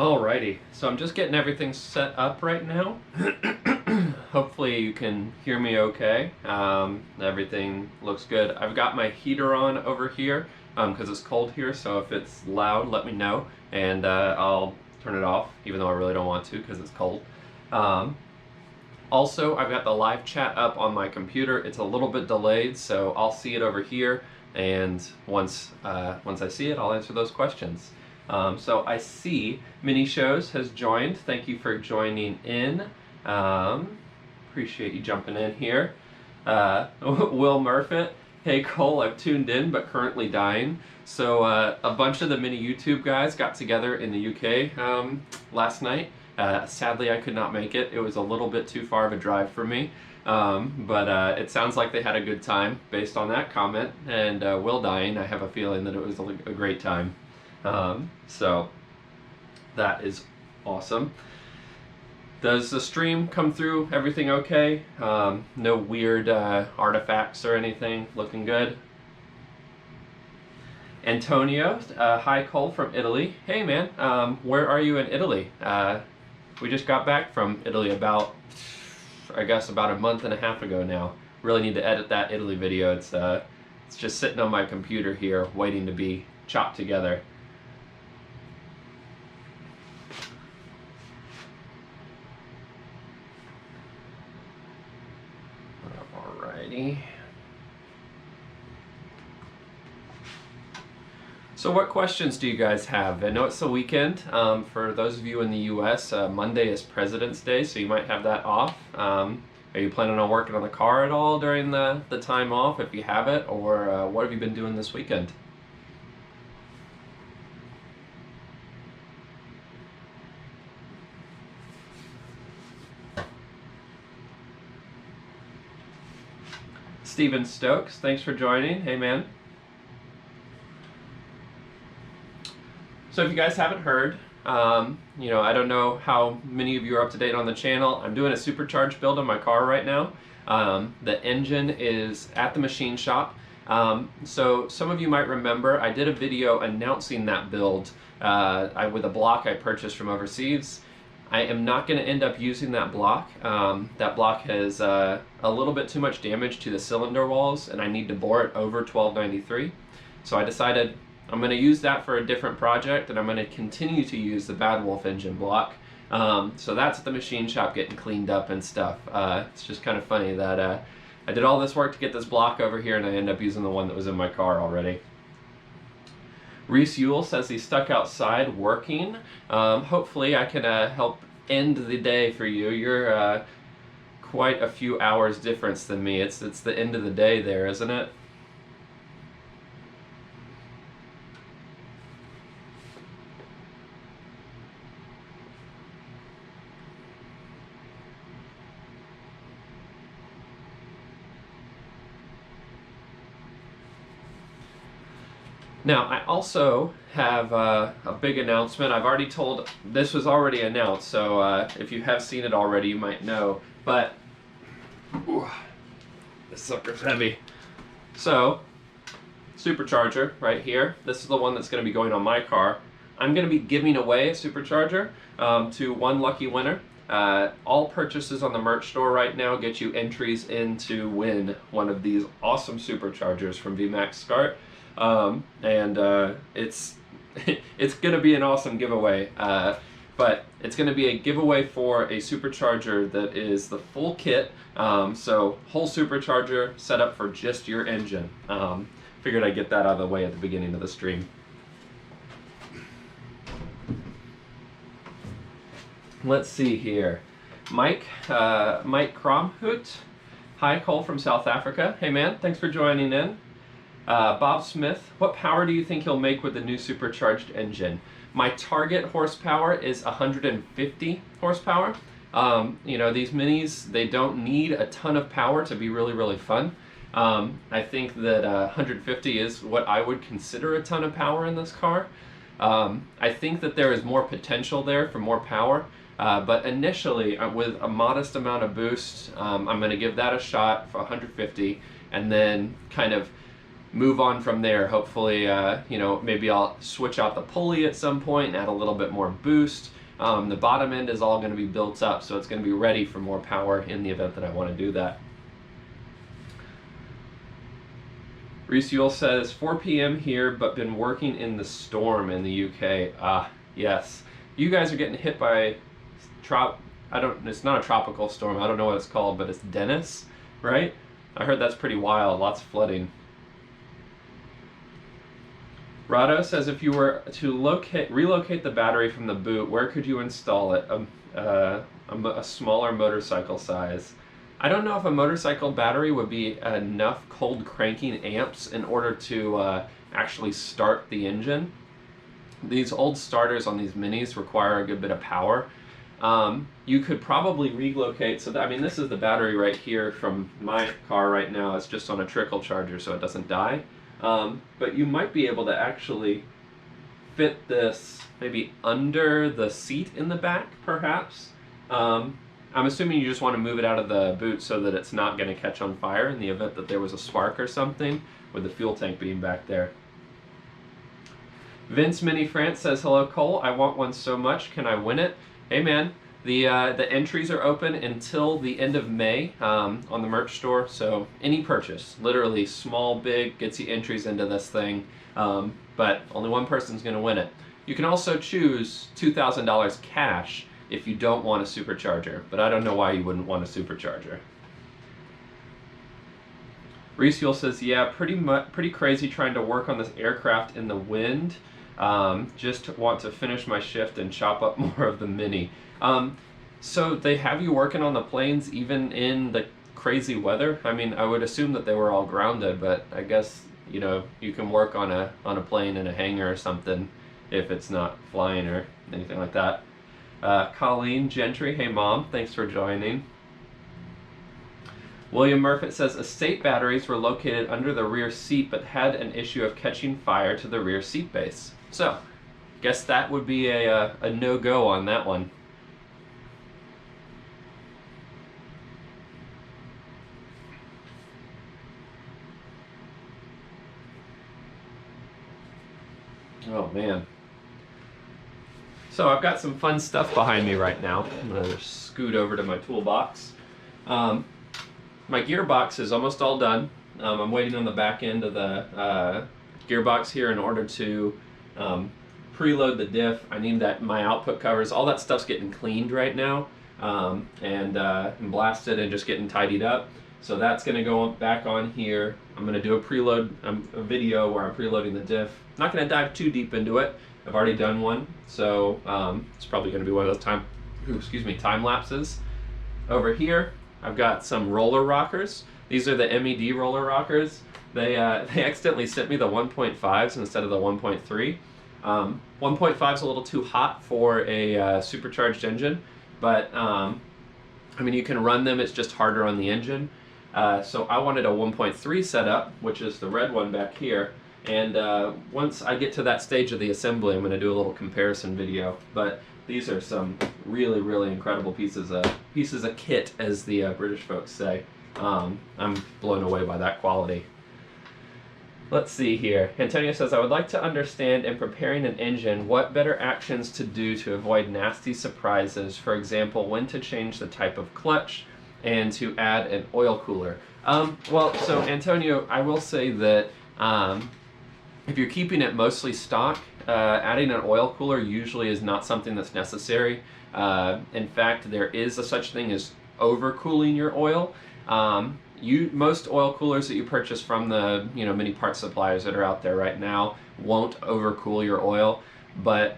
Alrighty, so I'm just getting everything set up right now. Hopefully you can hear me okay. Everything looks good. I've got my heater on over here because it's cold here, so if it's loud, let me know, and I'll turn it off, even though I really don't want to because it's cold. Also, I've got the live chat up on my computer. It's a little bit delayed, so I'll see it over here, and once I see it, I'll answer those questions. So I see Mini Shows has joined. Thank you for joining in. Appreciate you jumping in here. Will Murfitt, hey Cole, I've tuned in but currently dying. So a bunch of the Mini YouTube guys got together in the UK last night. Sadly, I could not make it. It was a little bit too far of a drive for me. But it sounds like they had a good time based on that comment. And Will dying, I have a feeling that it was a great time. So that is awesome. Does the stream come through everything okay? No weird artifacts or anything? Looking good? Antonio, hi Cole from Italy. Hey man, where are you in Italy? We just got back from Italy about a month and a half ago now. Really need to edit that Italy video. It's just sitting on my computer here waiting to be chopped together. Alrighty. So what questions do you guys have? I know it's the weekend. For those of you in the US, Monday is President's Day, so you might have that off. Are you planning on working on the car at all during the time off, if you have it, or what have you been doing this weekend? Steven Stokes, thanks for joining. Hey man. So if you guys haven't heard, I don't know how many of you are up to date on the channel. I'm doing a supercharged build on my car right now. The engine is at the machine shop. So some of you might remember I did a video announcing that build with a block I purchased from overseas. I am not going to end up using that block. That block has a little bit too much damage to the cylinder walls, and I need to bore it over 1293. So I decided I'm going to use that for a different project, and I'm going to continue to use the Bad Wolf engine block. So that's at the machine shop getting cleaned up and stuff. It's just kind of funny that I did all this work to get this block over here, and I end up using the one that was in my car already. Reese Yule says he's stuck outside working. Hopefully I can help end the day for you. You're quite a few hours difference than me. It's the end of the day there, isn't it? Now, I also have a big announcement. I've already told, this was already announced, so if you have seen it already, you might know, but this sucker's heavy. So, supercharger right here. This is the one that's going to be going on my car. I'm going to be giving away a supercharger to one lucky winner. All purchases on the merch store right now get you entries in to win one of these awesome superchargers from VMAX SCART. It's it's going to be an awesome giveaway, but it's going to be a giveaway for a supercharger that is the full kit, so whole supercharger set up for just your engine. Figured I'd get that out of the way at the beginning of the stream. Let's see here. Mike Kromhout. Hi, Cole from South Africa. Hey man, thanks for joining in. Bob Smith, what power do you think you'll make with the new supercharged engine? My target horsepower is 150 horsepower. These minis, they don't need a ton of power to be really, really fun. I think that 150 is what I would consider a ton of power in this car. I think that there is more potential there for more power, but initially, with a modest amount of boost, I'm going to give that a shot for 150, and then kind of move on from there. Hopefully, you know, maybe I'll switch out the pulley at some point and add a little bit more boost. The bottom end is all going to be built up, so it's going to be ready for more power in the event that I want to do that. Reese Yule says, 4 p.m. here, but been working in the storm in the UK. Ah, yes. You guys are getting hit by, it's not a tropical storm, I don't know what it's called, but it's Dennis, right? I heard that's pretty wild, lots of flooding. Rado says, if you were to relocate the battery from the boot, where could you install it? A smaller motorcycle size. I don't know if a motorcycle battery would be enough cold cranking amps in order to actually start the engine. These old starters on these minis require a good bit of power. You could probably relocate, so that, I mean, this is the battery right here from my car right now. It's just on a trickle charger so it doesn't die. But you might be able to actually fit this maybe under the seat in the back, perhaps. I'm assuming you just want to move it out of the boot so that it's not going to catch on fire in the event that there was a spark or something, with the fuel tank being back there. Vince Mini France says, hello Cole, I want one so much, can I win it? Hey man, the entries are open until the end of May on the merch store, so any purchase, literally small, big, gets you entries into this thing, but only one person's going to win it. You can also choose $2,000 cash if you don't want a supercharger, but I don't know why you wouldn't want a supercharger. Reese Fuel says, yeah, pretty crazy trying to work on this aircraft in the wind. Just want to finish my shift and chop up more of the Mini. So they have you working on the planes even in the crazy weather? I mean, I would assume that they were all grounded, but I guess, you know, you can work on a plane in a hangar or something if it's not flying or anything like that. Colleen Gentry, hey mom, thanks for joining. William Murphy says, estate batteries were located under the rear seat but had an issue of catching fire to the rear seat base. So, guess that would be a no-go on that one. Oh man. So I've got some fun stuff behind me right now. I'm going to scoot over to my toolbox. My gearbox is almost all done. I'm waiting on the back end of the gearbox here in order to preload the diff. I need my output covers. All that stuff's getting cleaned right now and blasted and just getting tidied up. So that's going to go back on here. I'm going to do a video where I'm preloading the diff. Not going to dive too deep into it. I've already done one, so it's probably going to be one of those time lapses. Over here, I've got some roller rockers. These are the MED roller rockers. They accidentally sent me the 1.5s instead of the 1.3. 1.5 is a little too hot for a supercharged engine, but I mean, you can run them. It's just harder on the engine. So I wanted a 1.3 setup, which is the red one back here. And once I get to that stage of the assembly, I'm going to do a little comparison video. But these are some really, really incredible pieces of kit, as the British folks say. I'm blown away by that quality. Let's see here. Antonio says, I would like to understand in preparing an engine what better actions to do to avoid nasty surprises. For example, when to change the type of clutch and to add an oil cooler. Well, so Antonio, I will say that if you're keeping it mostly stock, adding an oil cooler usually is not something that's necessary. In fact, there is a such thing as overcooling your oil. Most oil coolers that you purchase from the many parts suppliers that are out there right now won't overcool your oil, but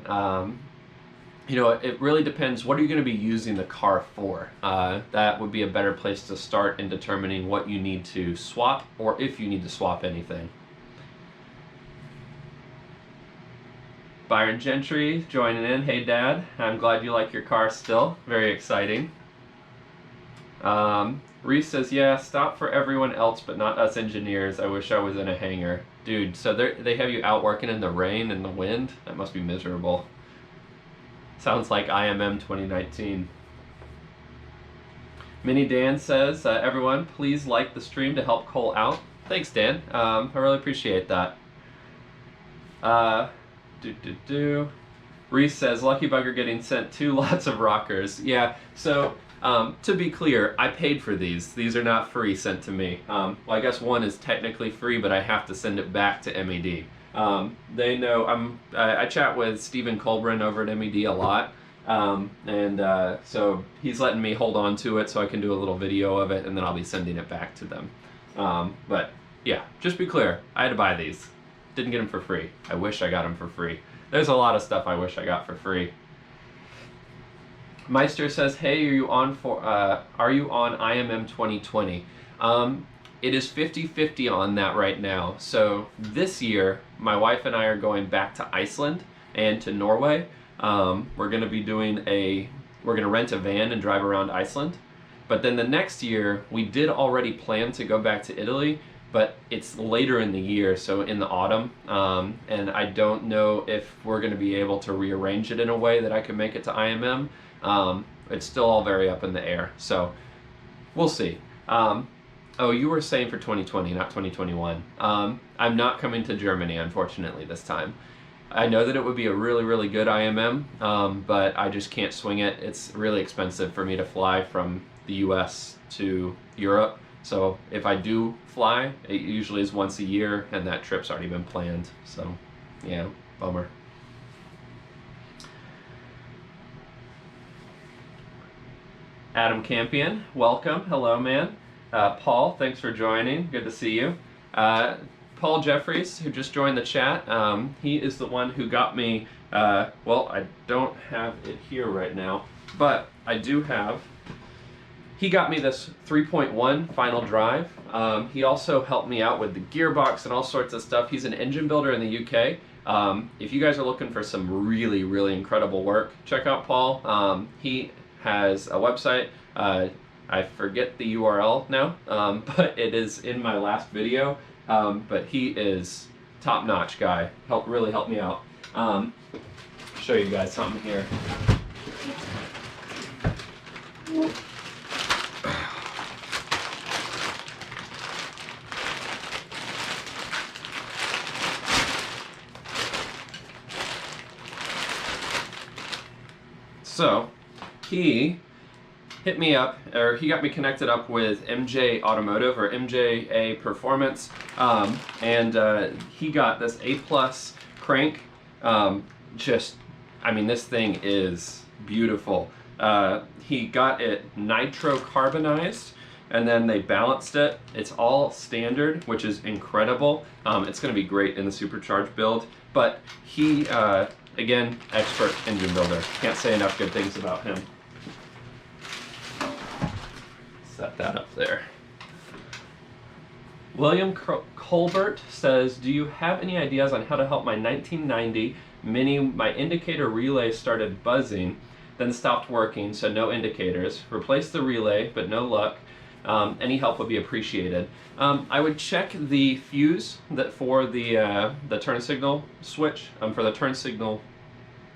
it really depends. What are you going to be using the car for? That would be a better place to start in determining what you need to swap, or if you need to swap anything. Byron Gentry joining in. Hey Dad, I'm glad you like your car still. Very exciting. Reese says, yeah, stop for everyone else but not us engineers. I wish I was in a hangar. Dude, so they have you out working in the rain and the wind? That must be miserable. Sounds like IMM 2019. Minnie Dan says, everyone, please like the stream to help Cole out. Thanks, Dan. I really appreciate that. Reese says, Lucky Bugger getting sent 2 lots of rockers. Yeah, so to be clear, I paid for these. These are not free sent to me. Well, I guess one is technically free, but I have to send it back to MED. They know I chat with Stephen Colbrin over at MED a lot. So he's letting me hold on to it so I can do a little video of it, and then I'll be sending it back to them. But yeah, just be clear, I had to buy these. Didn't get them for free. I wish I got them for free. There's a lot of stuff I wish I got for free. Meister says, hey, are you on IMM 2020? It is 50-50 on that right now. So this year, my wife and I are going back to Iceland and to Norway. We're going to rent a van and drive around Iceland. But then the next year, we did already plan to go back to Italy, but it's later in the year, so in the autumn. And I don't know if we're going to be able to rearrange it in a way that I can make it to IMM. It's still all very up in the air, so we'll see. Oh, you were saying for 2020, not 2021. I'm not coming to Germany, unfortunately, this time. I know that it would be a really, really good IMM, but I just can't swing it. It's really expensive for me to fly from the US to Europe. So if I do fly, it usually is once a year, and that trip's already been planned. So, yeah, bummer. Adam Campion, welcome. Hello, man. Paul, thanks for joining. Good to see you. Paul Jeffries, who just joined the chat, he is the one who got me, well, I don't have it here right now, but I do have, he got me this 3.1 final drive. He also helped me out with the gearbox and all sorts of stuff. He's an engine builder in the UK. If you guys are looking for some really, really incredible work, check out Paul. He has a website. I forget the URL now, but it is in my last video. But he is top-notch guy. Really helped me out. Show you guys something here. So he hit me up, or he got me connected up with MJ Automotive, or MJA Performance, and he got this A+ crank. I mean, this thing is beautiful. He got it nitro carbonized, and then they balanced it. It's all standard, which is incredible. It's going to be great in the Supercharged build, but he, again, expert engine builder. Can't say enough good things about him. Set that up there. William Colbert says, do you have any ideas on how to help my 1990 Mini? My indicator relay started buzzing, then stopped working, so no indicators. Replace the relay, but no luck. Any help would be appreciated. I would check the fuse for the turn signal switch, for the turn signal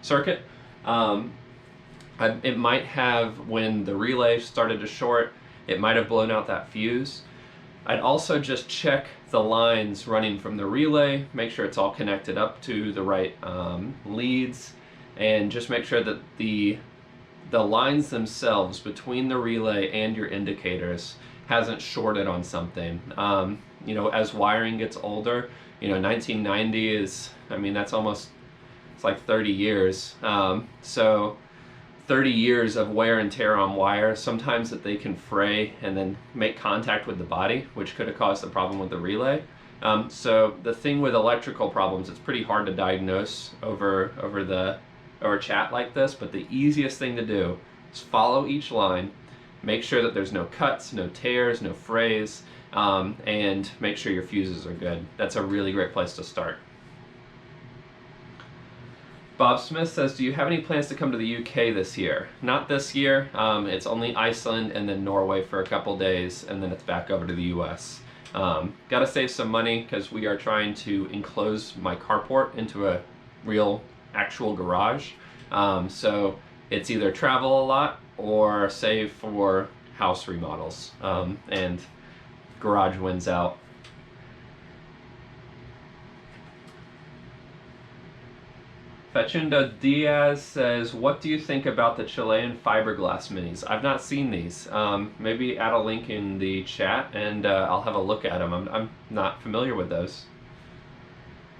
circuit. It might have, when the relay started to short, it might have blown out that fuse. I'd also just check the lines running from the relay, make sure it's all connected up to the right leads, and just make sure that the lines themselves between the relay and your indicators hasn't shorted on something. You know, as wiring gets older, you know, 1990 is, I mean, that's almost, it's like 30 years. So 30 years of wear and tear on wire, sometimes that they can fray and then make contact with the body, which could have caused the problem with the relay. So the thing with electrical problems, it's pretty hard to diagnose over chat like this, but the easiest thing to do is follow each line, make sure that there's no cuts, no tears, no frays, and make sure your fuses are good. That's a really great place to start. Bob Smith says, do you have any plans to come to the UK this year? Not this year. It's only Iceland and then Norway for a couple days, and then it's back over to the US. Gotta save some money because we are trying to enclose my carport into a real actual garage. So it's either travel a lot or save for house remodels, and garage wins out. Fachundo Diaz says, what do you think about the Chilean fiberglass minis? I've not seen these. Maybe add a link in the chat and I'll have a look at them. I'm not familiar with those.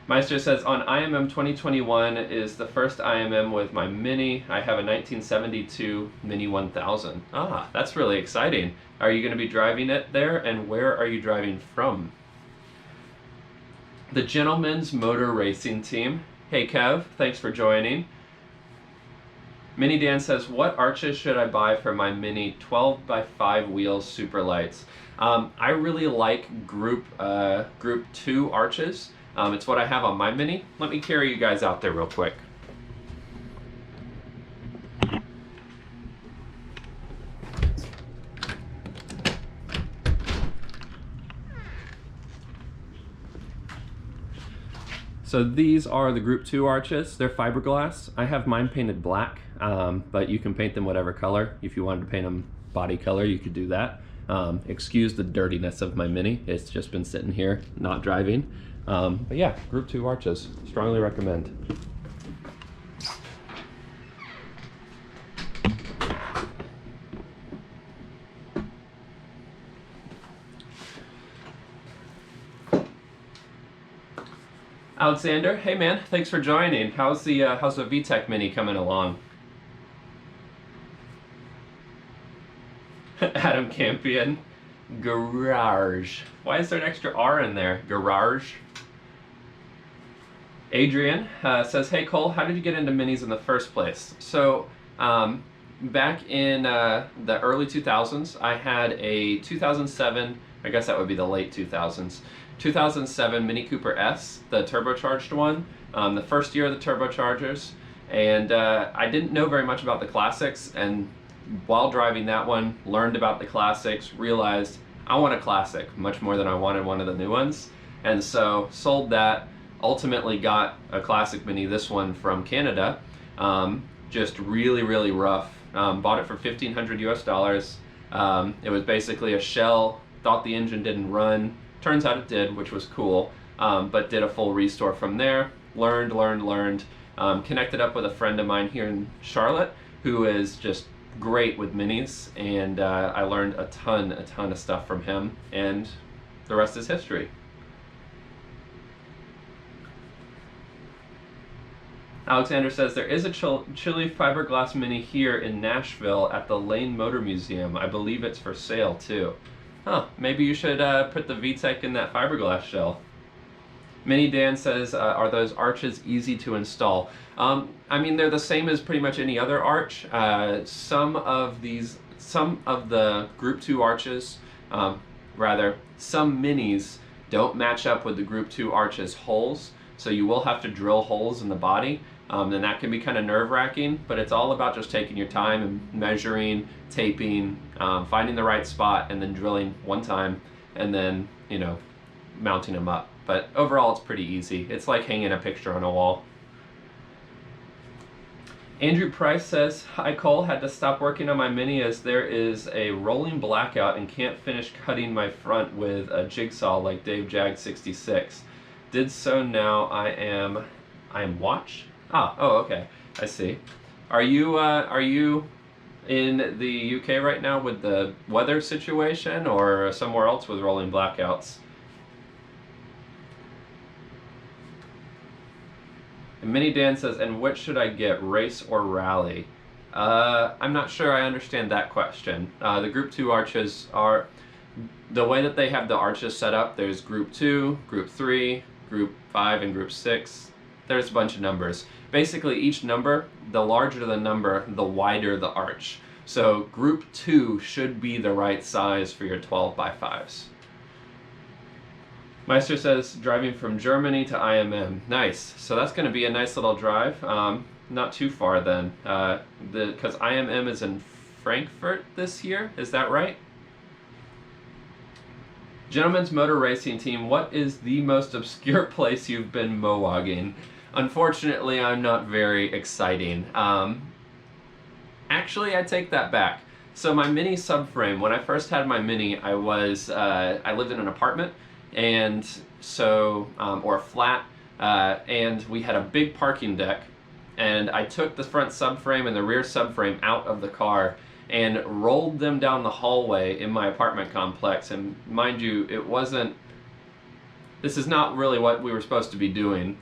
Meister says, on IMM 2021 is the first IMM with my Mini. I have a 1972 Mini 1000. Ah, that's really exciting. Are you going to be driving it there, and where are you driving from? The Gentleman's Motor Racing Team. Hey Kev, thanks for joining. Mini Dan says, what arches should I buy for my Mini 12x5 wheels super lights? I really like group 2 arches. It's what I have on my Mini. Let me carry you guys out there real quick. So these are the Group 2 arches. They're fiberglass. I have mine painted black, but you can paint them whatever color. If you wanted to paint them body color, you could do that. Excuse the dirtiness of my Mini. It's just been sitting here, not driving. But yeah, Group 2 arches. Strongly recommend. Alexander, hey man, thanks for joining. How's the VTEC Mini coming along? Adam Campion, garage. Why is there an extra R in there? Garage. Adrian says, hey Cole, how did you get into minis in the first place? So back in the early 2000s, I had a 2007, I guess that would be the late 2000s, 2007 Mini Cooper S, the turbocharged one, the first year of the turbochargers, and I didn't know very much about the classics, and while driving that one, learned about the classics, realized I want a classic much more than I wanted one of the new ones, and so sold that, ultimately got a classic Mini, this one from Canada, just really, really rough. Bought it for $1,500 US. It was basically a shell, thought the engine didn't run, turns out it did, which was cool, but did a full restore from there, learned, connected up with a friend of mine here in Charlotte who is just great with minis, and I learned a ton of stuff from him, and the rest is history. Alexander says, there is a Chile fiberglass Mini here in Nashville at the Lane Motor Museum. I believe it's for sale too. Huh, maybe you should put the VTEC in that fiberglass shell. Mini Dan says, are those arches easy to install? I mean, they're the same as pretty much any other arch. Some of the Group 2 arches, some minis don't match up with the Group 2 arches holes, so you will have to drill holes in the body. And that can be kind of nerve-wracking, but it's all about just taking your time and measuring, taping, finding the right spot, and then drilling one time, and then, you know, mounting them up. But overall, it's pretty easy. It's like hanging a picture on a wall. Andrew Price says, hi Cole, had to stop working on my Mini as there is a rolling blackout and can't finish cutting my front with a jigsaw like Dave Jag 66. Did so now. I am watch? Oh, okay. I see. Are you in the UK right now with the weather situation, or somewhere else with rolling blackouts? And Mini Dan says, and what should I get, race or rally? I'm not sure I understand that question. The Group 2 arches are, the way that they have the arches set up, there's Group 2, Group 3, Group 5, and Group 6. There's a bunch of numbers. Basically, each number, the larger the number, the wider the arch. So Group 2 should be the right size for your 12x5s. Meister says, driving from Germany to IMM. Nice. So that's going to be a nice little drive. Not too far then, because IMM is in Frankfurt this year. Is that right? Gentleman's Motor Racing Team, what is the most obscure place you've been mowogging? Unfortunately, I'm not very exciting. Actually, I take that back. So my Mini Subframe, when I first had my Mini, I lived in an apartment, and so, or a flat, and we had a big parking deck, and I took the front subframe and the rear subframe out of the car and rolled them down the hallway in my apartment complex. And mind you, this is not really what we were supposed to be doing.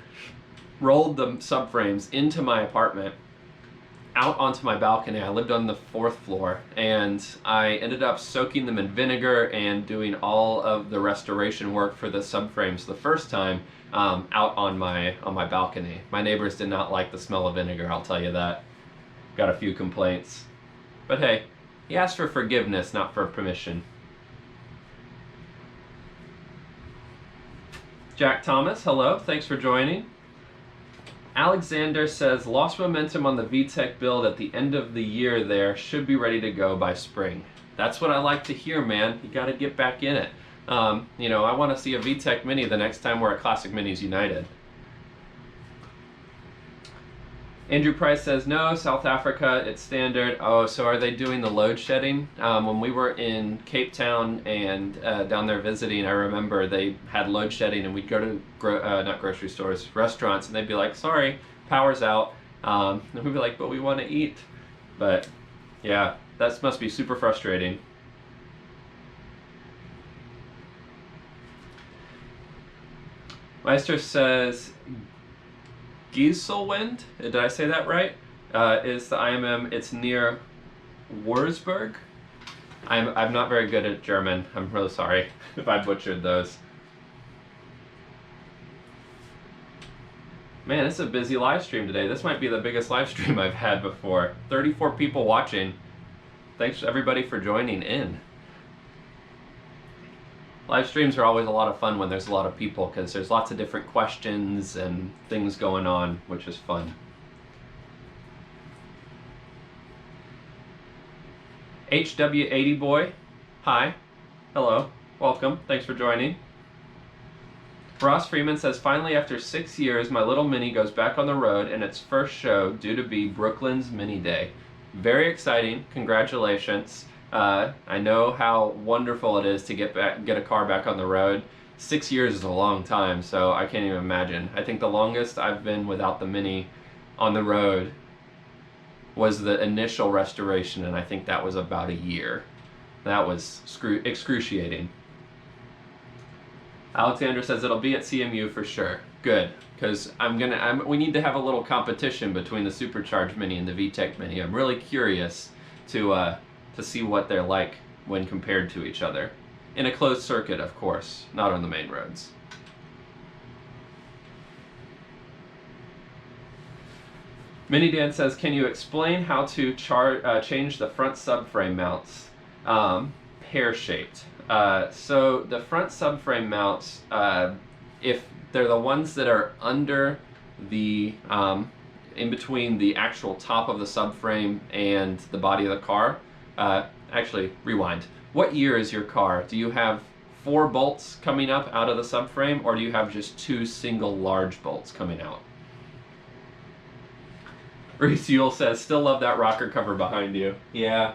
Rolled the subframes into my apartment, out onto my balcony. I lived on the 4th floor, and I ended up soaking them in vinegar and doing all of the restoration work for the subframes the first time out on my balcony. My neighbors did not like the smell of vinegar, I'll tell you that. Got a few complaints. But hey, he asked for forgiveness, not for permission. Jack Thomas, hello, thanks for joining. Alexander says, lost momentum on the VTEC build at the end of the year there, should be ready to go by spring. That's what I like to hear, man. You got to get back in it. You know, I want to see a VTEC Mini the next time we're at Classic Minis United. Andrew Price says, no, South Africa, it's standard. Oh, so are they doing the load shedding? When we were in Cape Town and down there visiting, I remember they had load shedding, and we'd go to, not grocery stores, restaurants, and they'd be like, sorry, power's out. And we'd be like, but we want to eat. But yeah, that must be super frustrating. Meister says, Gieselwind, did I say that right? Is the IMM, it's near Wurzburg. I'm not very good at German. I'm really sorry if I butchered those. Man, it's a busy live stream today. This might be the biggest live stream I've had before. 34 people watching. Thanks everybody for joining in. Live streams are always a lot of fun when there's a lot of people, because there's lots of different questions and things going on, which is fun. HW80 Boy, hi, hello, welcome, thanks for joining. Ross Freeman says, finally after 6 years, my little Mini goes back on the road and its first show due to be Brooklyn's Mini Day. Very exciting, congratulations. I know how wonderful it is to get a car back on the road. 6 years is a long time, so I can't even imagine. I think the longest I've been without the Mini on the road was the initial restoration, and I think that was about a year. That was excruciating. Alexander says it'll be at CMU for sure. Good, because we need to have a little competition between the Supercharged Mini and the VTEC Mini. I'm really curious to see what they're like when compared to each other. In a closed circuit, of course, not on the main roads. Mini Dan says, can you explain how to change the front subframe mounts? Pear-shaped. So the front subframe mounts, if they're the ones that are under the, in between the actual top of the subframe and the body of the car, actually, rewind. What year is your car? Do you have 4 bolts coming up out of the subframe, or do you have just 2 single large bolts coming out? Reese Yule says, still love that rocker cover behind you. Yeah,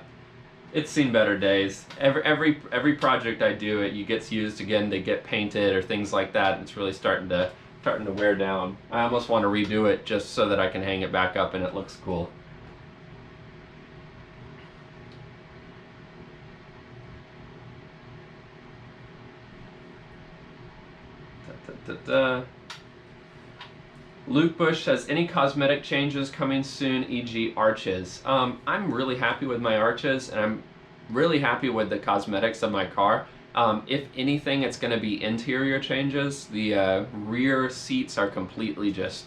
it's seen better days. Every project I do, it gets used again, they get painted or things like that, and it's really starting to wear down. I almost want to redo it just so that I can hang it back up and it looks cool. Luke Bush says, any cosmetic changes coming soon, e.g. arches? I'm really happy with my arches, and I'm really happy with the cosmetics of my car. If anything, it's going to be interior changes. The rear seats are completely just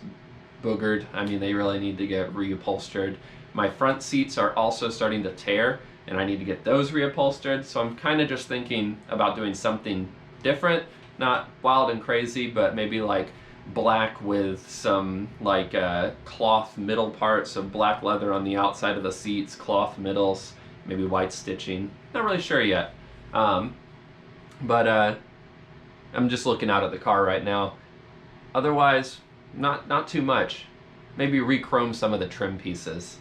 boogered. I mean, they really need to get reupholstered. My front seats are also starting to tear, and I need to get those reupholstered. So I'm kind of just thinking about doing something different. Not wild and crazy, but maybe like black with some like cloth middle parts, so black leather on the outside of the seats, cloth middles, maybe white stitching. Not really sure yet. But I'm just looking out at the car right now. Otherwise, not too much. Maybe re-chrome some of the trim pieces.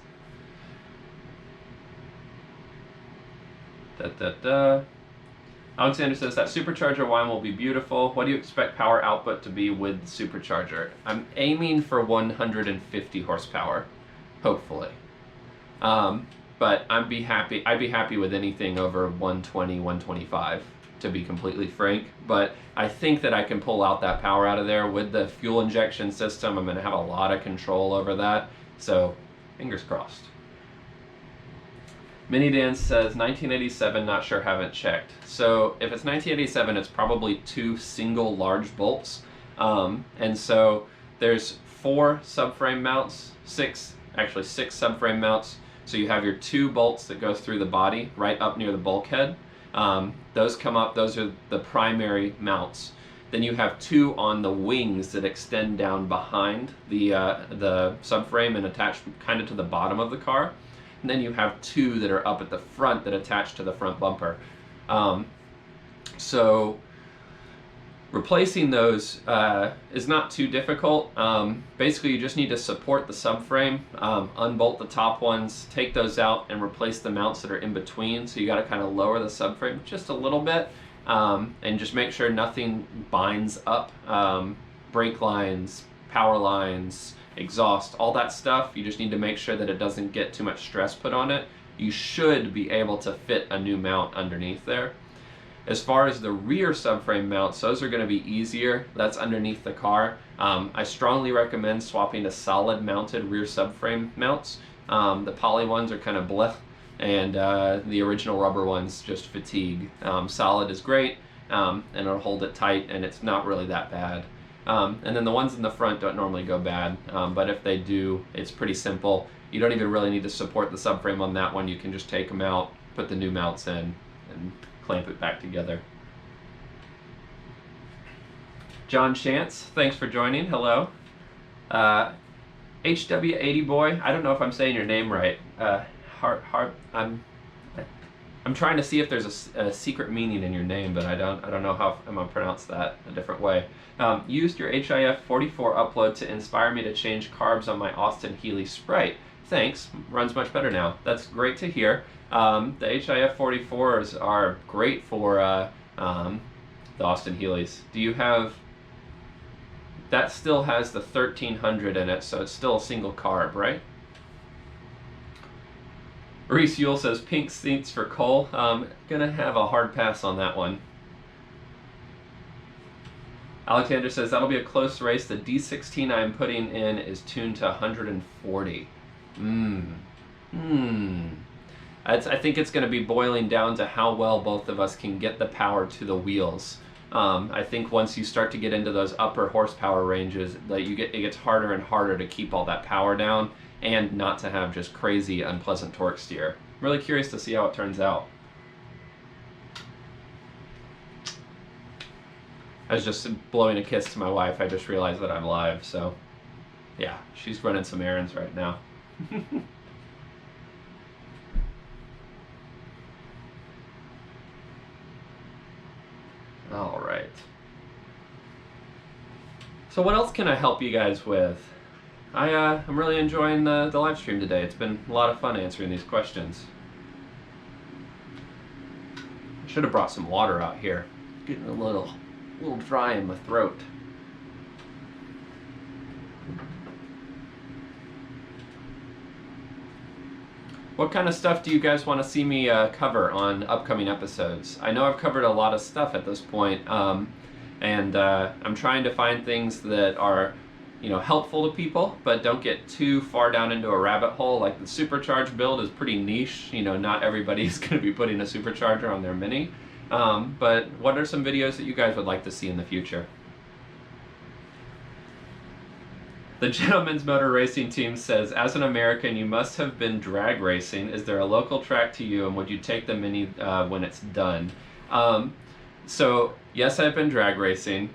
Alexander says that supercharger wine will be beautiful. What do you expect power output to be with the supercharger? I'm aiming for 150 horsepower, hopefully. But I'd be happy with anything over 120, 125, to be completely frank. But I think that I can pull out that power out of there with the fuel injection system. I'm going to have a lot of control over that. So, fingers crossed. Mini Dan says 1987, not sure, haven't checked. So if it's 1987, it's probably 2 single large bolts. And so there's 4 subframe mounts, 6 subframe mounts. So you have your 2 bolts that go through the body right up near the bulkhead. Those come up, those are the primary mounts. Then you have 2 on the wings that extend down behind the subframe and attach kind of to the bottom of the car. And then you have 2 that are up at the front that attach to the front bumper. So replacing those is not too difficult. Basically, you just need to support the subframe, unbolt the top ones, take those out, and replace the mounts that are in between. So you got to kind of lower the subframe just a little bit, and just make sure nothing binds up brake lines, power lines, exhaust, all that stuff. You just need to make sure that it doesn't get too much stress put on it. You should be able to fit a new mount underneath there. As far as the rear subframe mounts, those are going to be easier. That's underneath the car. I strongly recommend swapping to solid mounted rear subframe mounts. The poly ones are kind of blech, and the original rubber ones just fatigue. Solid is great, and it'll hold it tight, and it's not really that bad. And then the ones in the front don't normally go bad, but if they do, it's pretty simple. You don't even really need to support the subframe on that one. You can just take them out, put the new mounts in, and clamp it back together. John Chance, thanks for joining. Hello. HW80 boy, I don't know if I'm saying your name right. I'm trying to see if there's a secret meaning in your name, but I don't know how I'm gonna pronounce that a different way. Used your HIF 44 upload to inspire me to change carbs on my Austin Healey Sprite. Thanks, runs much better now. That's great to hear. The HIF 44s are great for the Austin Healeys. Do you have? That still has the 1300 in it, so it's still a single carb, right? Reese Yule says pink seats for Coil. Gonna have a hard pass on that one. Alexander says that'll be a close race. The D16 I'm putting in is tuned to 140. I think it's going to be boiling down to how well both of us can get the power to the wheels. I think once you start to get into those upper horsepower ranges, that it gets harder and harder to keep all that power down and not to have just crazy unpleasant torque steer. I'm really curious to see how it turns out. I was just blowing a kiss to my wife. I just realized that I'm live, so yeah, she's running some errands right now. All right. So what else can I help you guys with? I'm really enjoying the live stream today. It's been a lot of fun answering these questions. I should have brought some water out here. Getting a little dry in my throat. What kind of stuff do you guys want to see me cover on upcoming episodes? I know I've covered a lot of stuff at this point, and I'm trying to find things that are, helpful to people, but don't get too far down into a rabbit hole. Like the Supercharged build is pretty niche. Not everybody's going to be putting a supercharger on their Mini. But what are some videos that you guys would like to see in the future? The Gentleman's Motor Racing Team says, as an American, you must have been drag racing. Is there a local track to you, and would you take the Mini when it's done? So, yes, I've been drag racing.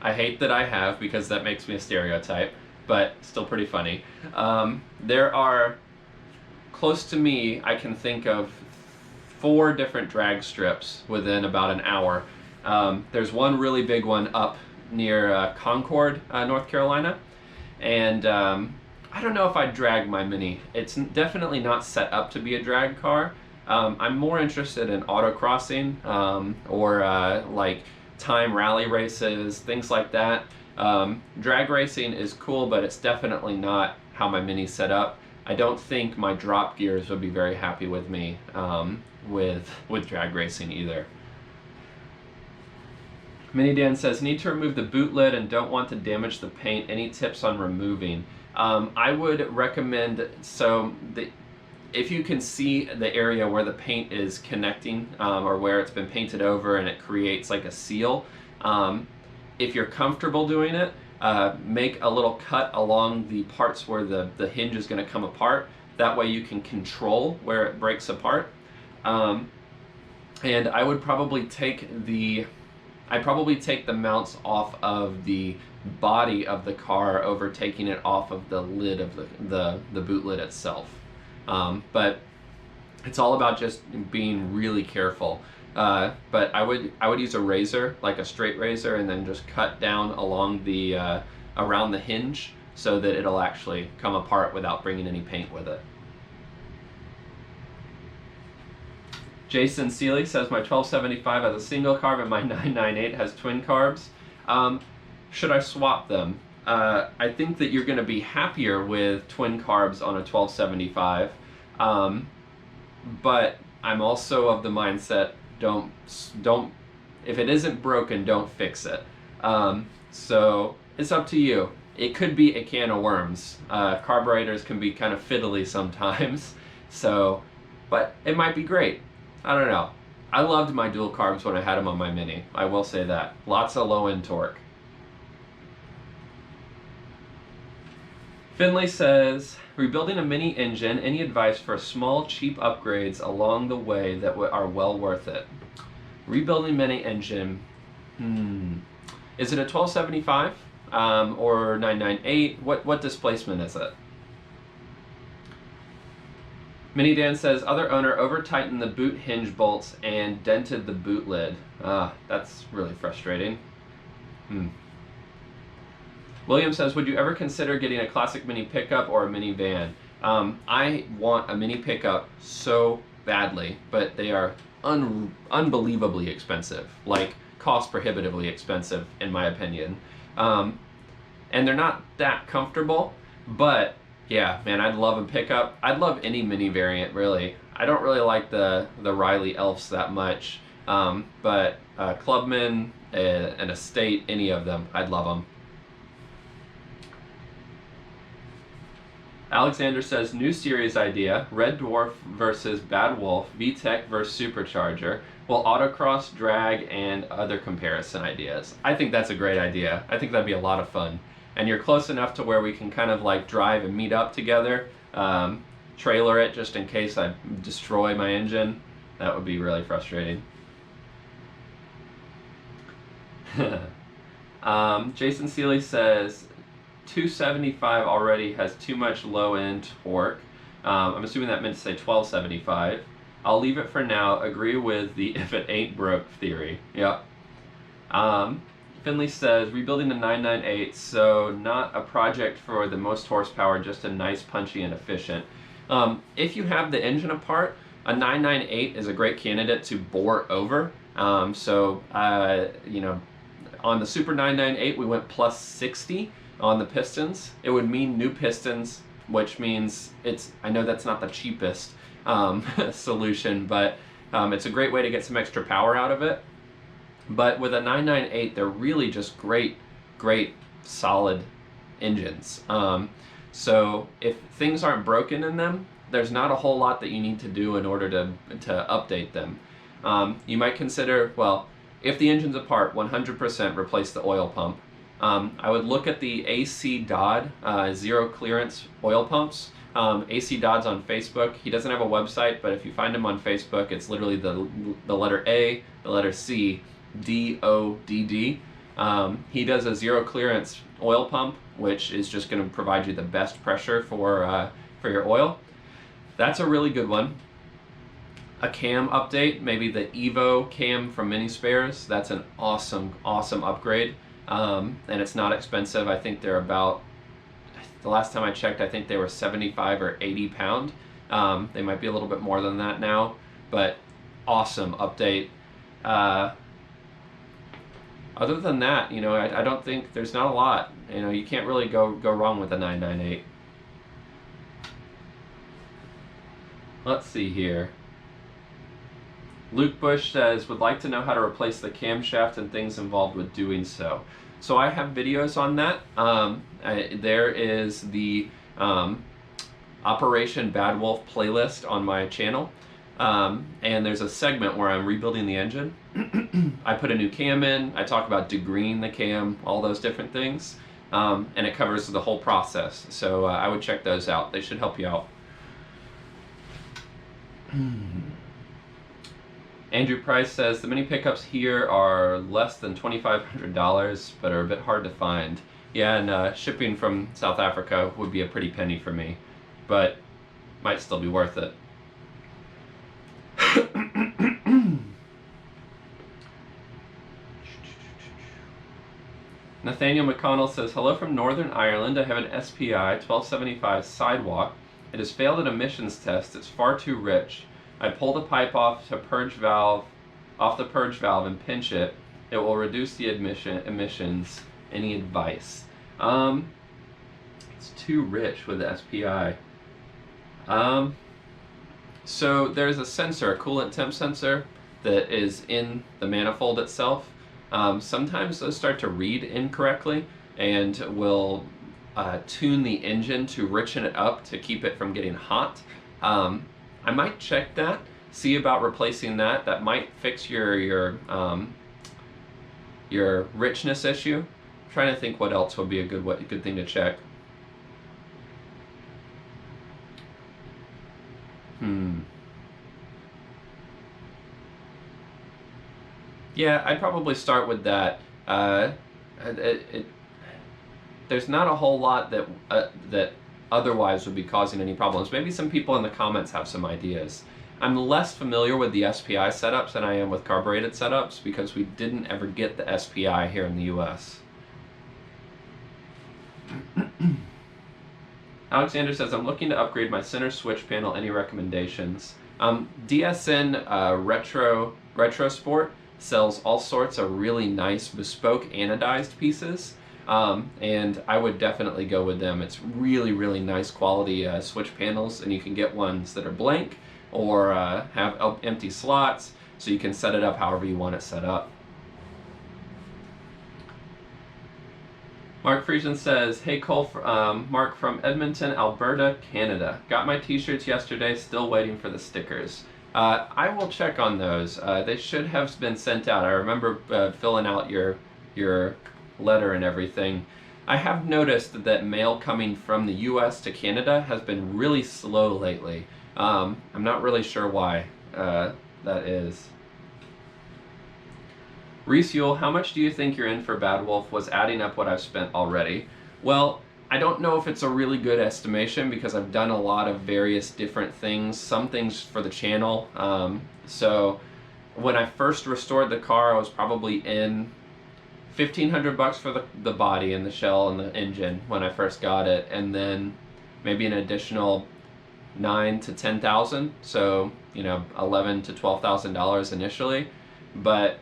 I hate that I have, because that makes me a stereotype, but still pretty funny. There are, close to me, I can think of 4 different drag strips within about an hour. There's one really big one up near Concord, North Carolina. And I don't know if I'd drag my Mini. It's definitely not set up to be a drag car, I'm more interested in autocrossing or like time rally races, things like that. Drag racing is cool, but it's definitely not how my Mini's set up. I don't think my drop gears would be very happy with me with drag racing either. Mini Dan says, need to remove the boot lid and don't want to damage the paint. Any tips on removing? I would recommend, if you can see the area where the paint is connecting or where it's been painted over and it creates like a seal, if you're comfortable doing it, make a little cut along the parts where the hinge is going to come apart. That way you can control where it breaks apart. And I would probably take the mounts off of the body of the car over taking it off of the lid of the boot lid itself. But it's all about just being really careful. But I would use a razor, like a straight razor, and then just cut down along the around the hinge so that it'll actually come apart without bringing any paint with it. Jason Seeley says, my 1275 has a single carb and my 998 has twin carbs. Should I swap them? I think that you're going to be happier with twin carbs on a 1275, but I'm also of the mindset, don't if it isn't broken, don't fix it. So it's up to you. It could be a can of worms. Carburetors can be kind of fiddly sometimes, but it might be great. I don't know. I loved my dual carbs when I had them on my Mini. I will say that. Lots of low-end torque. Finley says, rebuilding a Mini engine, any advice for small, cheap upgrades along the way that are well worth it? Rebuilding Mini engine, is it a 1275 or 998? What displacement is it? Mini Dan says, other owner over-tightened the boot hinge bolts and dented the boot lid. That's really frustrating. William says, would you ever consider getting a classic Mini pickup or a Mini van? I want a Mini pickup so badly, but they are unbelievably expensive, like cost prohibitively expensive in my opinion. And they're not that comfortable, but yeah, man, I'd love a pickup. I'd love any Mini variant, really. I don't really like the Riley Elfs that much, but Clubman, an Estate, any of them, I'd love them. Alexander says, new series idea, Red Dwarf versus Bad Wolf, VTEC versus Supercharger. Will autocross, drag, and other comparison ideas. I think that's a great idea. I think that'd be a lot of fun. And you're close enough to where we can kind of like drive and meet up together, trailer it just in case I destroy my engine. That would be really frustrating. Jason Seeley says, 275 already has too much low-end torque. I'm assuming that meant to say 1275. I'll leave it for now. Agree with the if it ain't broke theory. Yep. Finley says, rebuilding the 998, so not a project for the most horsepower, just a nice, punchy, and efficient. If you have the engine apart, a 998 is a great candidate to bore over. You know, on the Super 998, we went plus 60 on the pistons. It would mean new pistons, which means I know that's not the cheapest solution, but it's a great way to get some extra power out of it. But with a 998, they're really just great, solid engines. So if things aren't broken in them, there's not a whole lot that you need to do in order to update them. You might consider, well, if the engine's apart, 100% replace the oil pump. I would look at the AC Dodd zero clearance oil pumps. AC Dodd's on Facebook. He doesn't have a website, but if you find him on Facebook, it's literally the letter A, the letter C, D-O-D-D. He does a zero clearance oil pump, which is just going to provide you the best pressure for your oil. That's a really good one. A cam update, maybe the Evo cam from Mini Spares. That's an awesome upgrade. And it's not expensive. I think they're about, the last time I checked, I think they were 75 or 80 pound. They might be a little bit more than that now. but awesome update. Other than that, you know, I don't think there's not a lot. You know, you can't really go wrong with a 998. Let's see here. Luke Bush says, would like to know how to replace the camshaft and things involved with doing so. So I have videos on that. There is the Operation Bad Wolf playlist on my channel. And there's a segment where I'm rebuilding the engine. I put a new cam in, I talk about degreeing the cam, all those different things, and it covers the whole process. So I would check those out. They should help you out. Andrew Price says, the mini pickups here are less than $2,500, but are a bit hard to find. Yeah, and shipping from South Africa would be a pretty penny for me, but might still be worth it. Nathaniel McConnell says, hello from Northern Ireland. I have an SPI 1275 sidewalk. It has failed an emissions test. It's far too rich. I pull the pipe off the purge valve and pinch it. It will reduce the emissions. Any advice? It's too rich with the SPI. So there's a sensor, a coolant temp sensor, that is in the manifold itself. Sometimes those start to read incorrectly and will tune the engine to richen it up to keep it from getting hot. I might check that, see about replacing that. That might fix your richness issue. I'm trying to think what else would be a good thing to check. Yeah, I'd probably start with that. There's not a whole lot that otherwise would be causing any problems. Maybe some people in the comments have some ideas. I'm less familiar with the SPI setups than I am with carbureted setups because we didn't ever get the SPI here in the US. Alexander says, I'm looking to upgrade my center switch panel. Any recommendations? DSN Retro Sport sells all sorts of really nice bespoke anodized pieces, and I would definitely go with them. It's really, really nice quality switch panels, and you can get ones that are blank or have empty slots, so you can set it up however you want it set up. Mark Friesen says, hey Cole, Mark from Edmonton, Alberta, Canada. Got my t-shirts yesterday, still waiting for the stickers. I will check on those. They should have been sent out. I remember filling out your letter and everything. I have noticed that mail coming from the US to Canada has been really slow lately. I'm not really sure why that is. Reese Yule, how much do you think you're in for Bad Wolf? Was adding up what I've spent already? Well, I don't know if it's a really good estimation because I've done a lot of various different things, some things for the channel. So when I first restored the car, I was probably in $1,500 for the body and the shell and the engine when I first got it, and then maybe an additional $9,000 to $10,000, so you know, $11,000 to $12,000 initially, but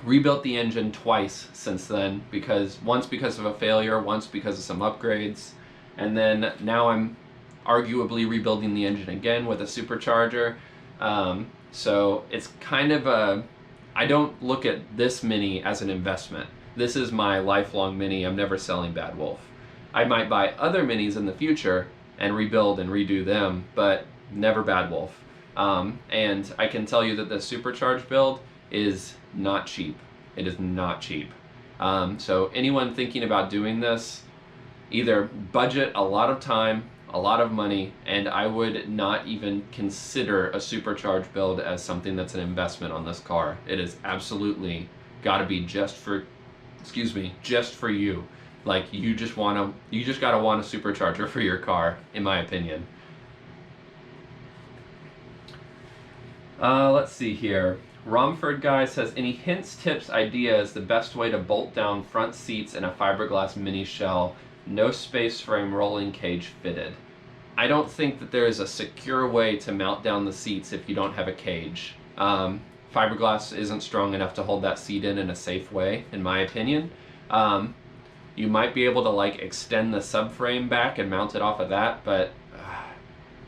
rebuilt the engine twice since then, once because of a failure, once because of some upgrades, and then now I'm arguably rebuilding the engine again with a supercharger. So it's kind of I don't look at this Mini as an investment. This is my lifelong Mini. I'm never selling Bad Wolf. I might buy other Minis in the future and rebuild and redo them, but never Bad Wolf. And I can tell you that the Supercharged build is not cheap. It is not cheap. So anyone thinking about doing this, either budget a lot of time, a lot of money, and I would not even consider a Supercharged build as something that's an investment on this car. It is absolutely got to be just for you. Like you just gotta want a supercharger for your car, in my opinion. Let's see here. Romford guy says, any hints, tips, ideas, the best way to bolt down front seats in a fiberglass mini shell, no space frame rolling cage fitted? I don't think that there is a secure way to mount down the seats if you don't have a cage. Fiberglass isn't strong enough to hold that seat in a safe way, in my opinion. You might be able to like extend the subframe back and mount it off of that, but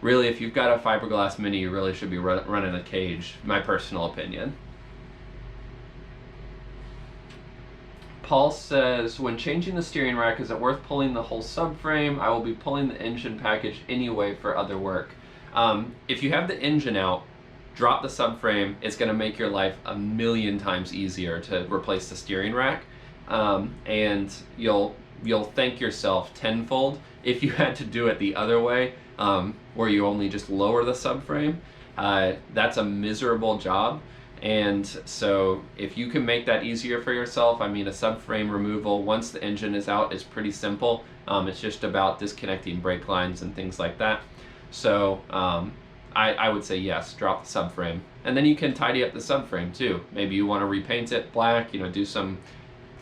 really, if you've got a fiberglass Mini, you really should be running a cage, my personal opinion. Paul says, when changing the steering rack, is it worth pulling the whole subframe? I will be pulling the engine package anyway for other work. If you have the engine out, drop the subframe. It's going to make your life a million times easier to replace the steering rack. And you'll thank yourself tenfold if you had to do it the other way, where you only just lower the subframe. That's a miserable job. And so if you can make that easier for yourself, I mean, a subframe removal once the engine is out is pretty simple. It's just about disconnecting brake lines and things like that. So I would say yes, drop the subframe. And then you can tidy up the subframe too. Maybe you want to repaint it black, do some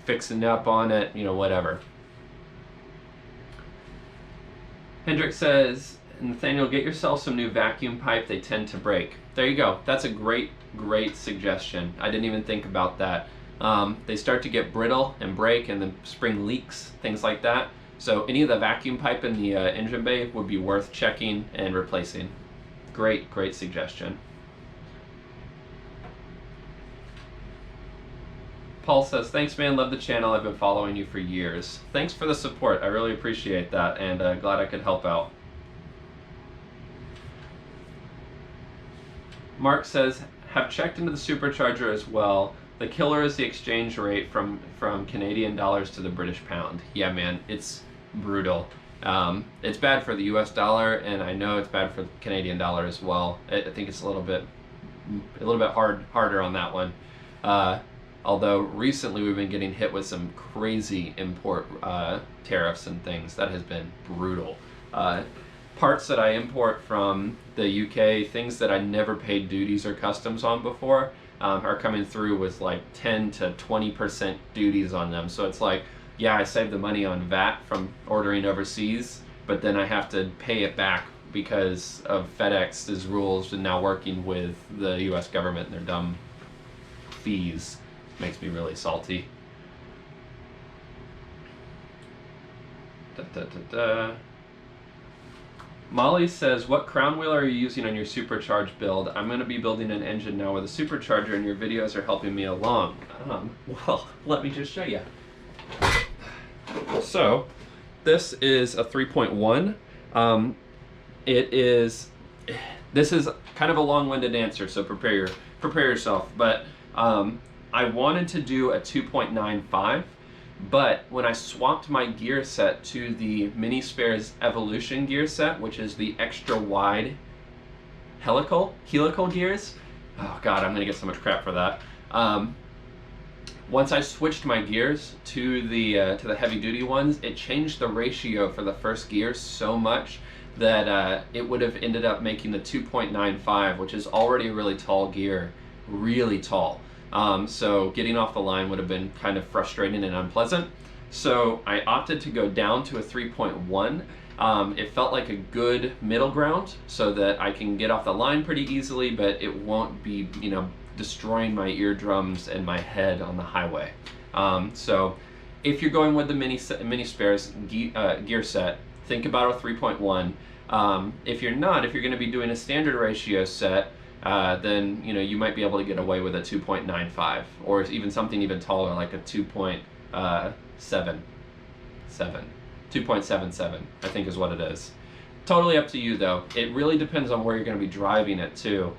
fixing up on it, whatever. Hendrik says, Nathaniel, get yourself some new vacuum pipe. They tend to break. There you go. That's a great suggestion. I didn't even think about that. They start to get brittle and break, and the spring leaks, things like that. So any of the vacuum pipe in the engine bay would be worth checking and replacing. Great suggestion. Paul says, thanks man, love the channel. I've been following you for years. Thanks for the support. I really appreciate that, and glad I could help out. Mark says, have checked into the supercharger as well. The killer is the exchange rate from Canadian dollars to the British pound. Yeah, man, it's brutal. It's bad for the US dollar, and I know it's bad for the Canadian dollar as well. I think it's a little bit harder on that one. Although recently we've been getting hit with some crazy import tariffs and things. That has been brutal. Parts that I import from the UK, things that I never paid duties or customs on before, are coming through with like 10 to 20% duties on them. So it's like, yeah, I saved the money on VAT from ordering overseas, but then I have to pay it back because of FedEx's rules and now working with the US government and their dumb fees. Makes me really salty. Molly says, what crown wheel are you using on your Supercharged build? I'm going to be building an engine now with a Supercharger, and your videos are helping me along. Well, let me just show you. So, this is a 3.1. This is kind of a long-winded answer, so prepare yourself. But I wanted to do a 2.95. But when I swapped my gear set to the Mini Spares Evolution gear set, which is the extra wide helical gears, oh god, I'm gonna get so much crap for that. Once I switched my gears to the heavy duty ones, it changed the ratio for the first gear so much that it would have ended up making the 2.95, which is already a really tall gear, really tall. So getting off the line would have been kind of frustrating and unpleasant. So I opted to go down to a 3.1. It felt like a good middle ground so that I can get off the line pretty easily, but it won't be, destroying my eardrums and my head on the highway. So if you're going with the Mini Spares gear set, think about a 3.1. If you're not, if you're going to be doing a standard ratio set, then you might be able to get away with a 2.95 or even something even taller like a 2.77. 2.77 I think is what it is. Totally up to you though. It really depends on where you're going to be driving it too.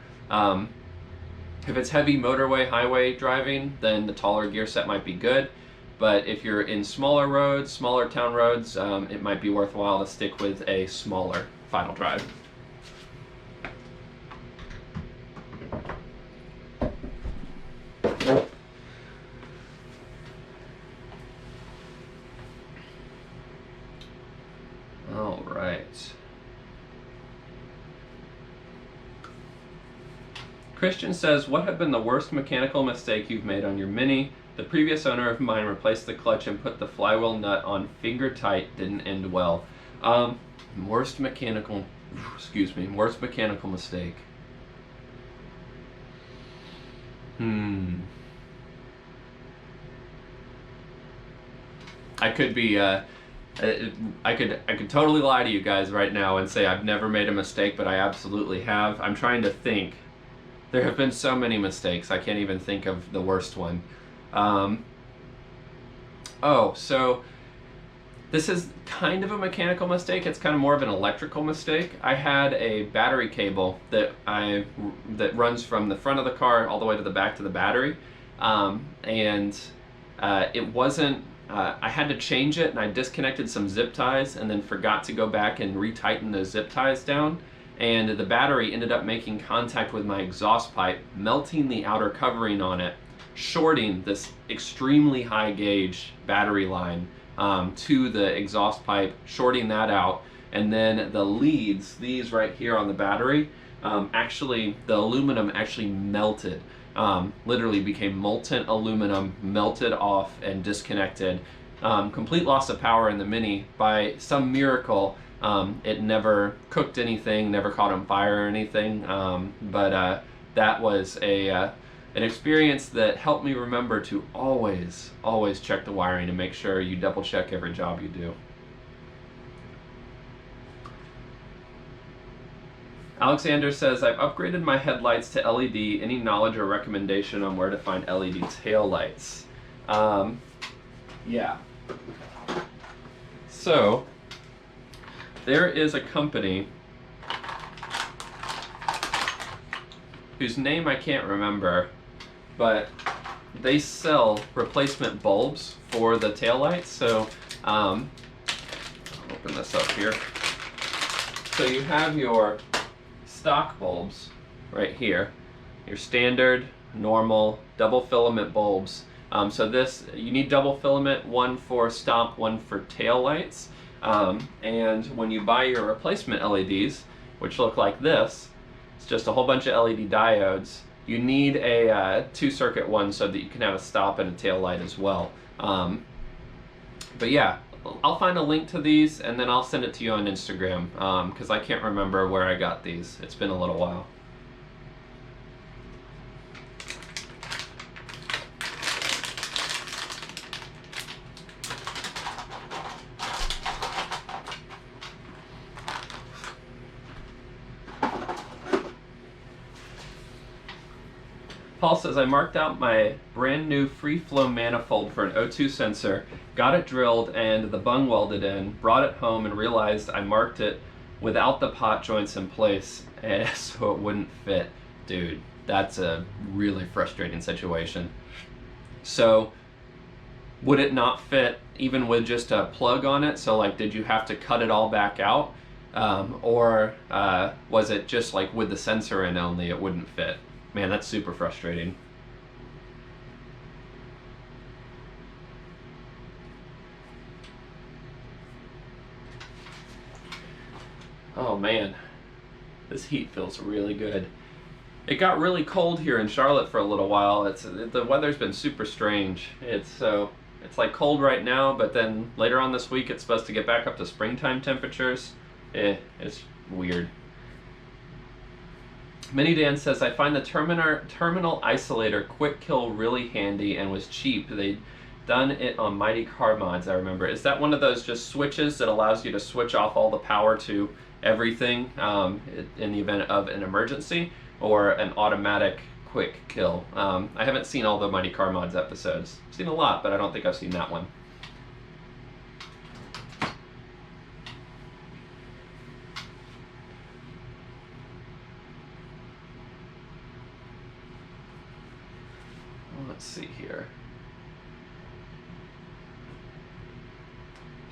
If it's heavy motorway, highway driving, then the taller gear set might be good. But if you're in smaller roads, smaller town roads, it might be worthwhile to stick with a smaller final drive. All right. Christian says, what have been the worst mechanical mistake you've made on your Mini? The previous owner of mine replaced the clutch and put the flywheel nut on finger tight. Didn't end well. Worst mechanical excuse me, worst mechanical mistake. I could be, I could totally lie to you guys right now and say I've never made a mistake, but I absolutely have. I'm trying to think. There have been so many mistakes, I can't even think of the worst one. So this is kind of a mechanical mistake. It's kind of more of an electrical mistake. I had a battery cable that runs from the front of the car all the way to the back to the battery, and it wasn't. I had to change it, and I disconnected some zip ties, and then forgot to go back and retighten those zip ties down. And the battery ended up making contact with my exhaust pipe, melting the outer covering on it, shorting this extremely high gauge battery line to the exhaust pipe, shorting that out. And then the leads, these right here on the battery, the aluminum actually melted. Literally became molten aluminum, melted off and disconnected. Complete loss of power in the Mini. By some miracle, it never cooked anything, never caught on fire or anything, but that was an experience that helped me remember to always check the wiring and make sure you double check every job you do. Alexander says, I've upgraded my headlights to LED. Any knowledge or recommendation on where to find LED taillights? Yeah. So, there is a company whose name I can't remember, but they sell replacement bulbs for the taillights. So, I'll open this up here. So you have your stock bulbs right here, your standard, normal, double filament bulbs. So you need double filament, one for stock, one for tail lights. And when you buy your replacement LEDs, which look like this, it's just a whole bunch of LED diodes. You need a 2-circuit one so that you can have a stop and a tail light as well. But yeah, I'll find a link to these and then I'll send it to you on Instagram, because I can't remember where I got these. It's been a little while. Paul says, I marked out my brand new free flow manifold for an O2 sensor, got it drilled and the bung welded in, brought it home and realized I marked it without the pot joints in place, so it wouldn't fit. Dude, that's a really frustrating situation. So, would it not fit even with just a plug on it? So like, did you have to cut it all back out? Or was it just like with the sensor in only, it wouldn't fit? Man, that's super frustrating. Oh man, this heat feels really good. It got really cold here in Charlotte for a little while. The weather's been super strange. It's like cold right now, but then later on this week it's supposed to get back up to springtime temperatures. It's weird. Mini Dan says, I find the terminal isolator quick kill really handy and was cheap. They'd done it on Mighty Car Mods, I remember. Is that one of those just switches that allows you to switch off all the power to everything in the event of an emergency, or an automatic quick kill? I haven't seen all the Mighty Car Mods episodes. I've seen a lot, but I don't think I've seen that one. Let's see here.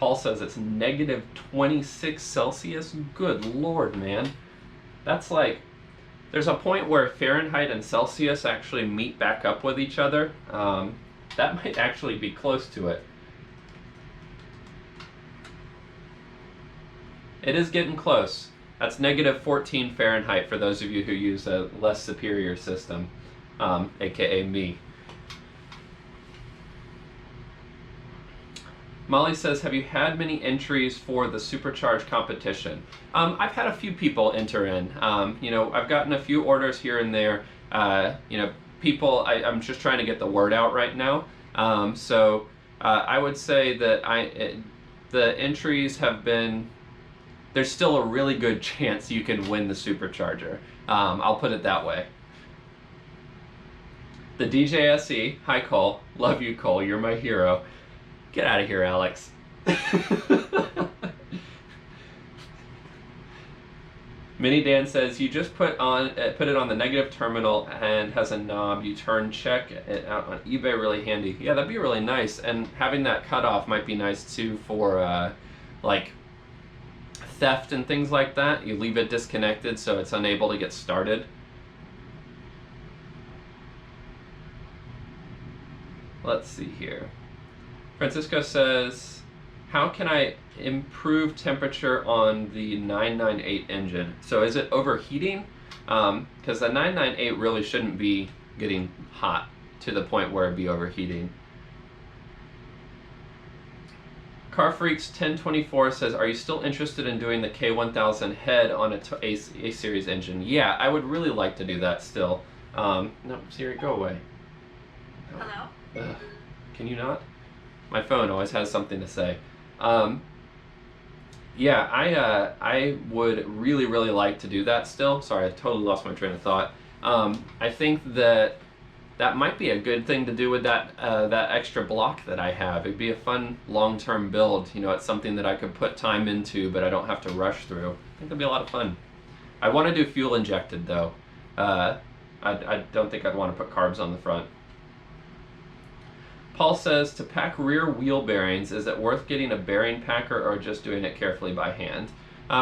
Paul says it's negative 26 Celsius. Good Lord, man. That's like, there's a point where Fahrenheit and Celsius actually meet back up with each other. That might actually be close to it. It is getting close. That's negative 14 Fahrenheit for those of you who use a less superior system, aka me. Molly says, have you had many entries for the Supercharged competition? I've had a few people enter in. I've gotten a few orders here and there. People, I'm just trying to get the word out right now. I would say that the entries have been, there's still a really good chance you can win the Supercharger. I'll put it that way. The DJSE, hi Cole, love you Cole, you're my hero. Get out of here, Alex. Mini Dan says, you just put it on the negative terminal and has a knob. You turn check it out on eBay, really handy. Yeah, that'd be really nice. And having that cutoff might be nice too for like theft and things like that. You leave it disconnected so it's unable to get started. Let's see here. Francisco says, how can I improve temperature on the 998 engine? So is it overheating? Because the 998 really shouldn't be getting hot to the point where it'd be overheating. Car Freaks 1024 says, are you still interested in doing the K1000 head on a series engine? Yeah, I would really like to do that still. No, Siri, go away. Hello? Ugh. Can you not? My phone always has something to say. Yeah, I would really, really like to do that still. Sorry, I totally lost my train of thought. I think that might be a good thing to do with that extra block that I have. It'd be a fun long-term build. It's something that I could put time into, but I don't have to rush through. I think it'd be a lot of fun. I want to do fuel injected though. I don't think I'd want to put carbs on the front. Paul says, to pack rear wheel bearings, is it worth getting a bearing packer or just doing it carefully by hand?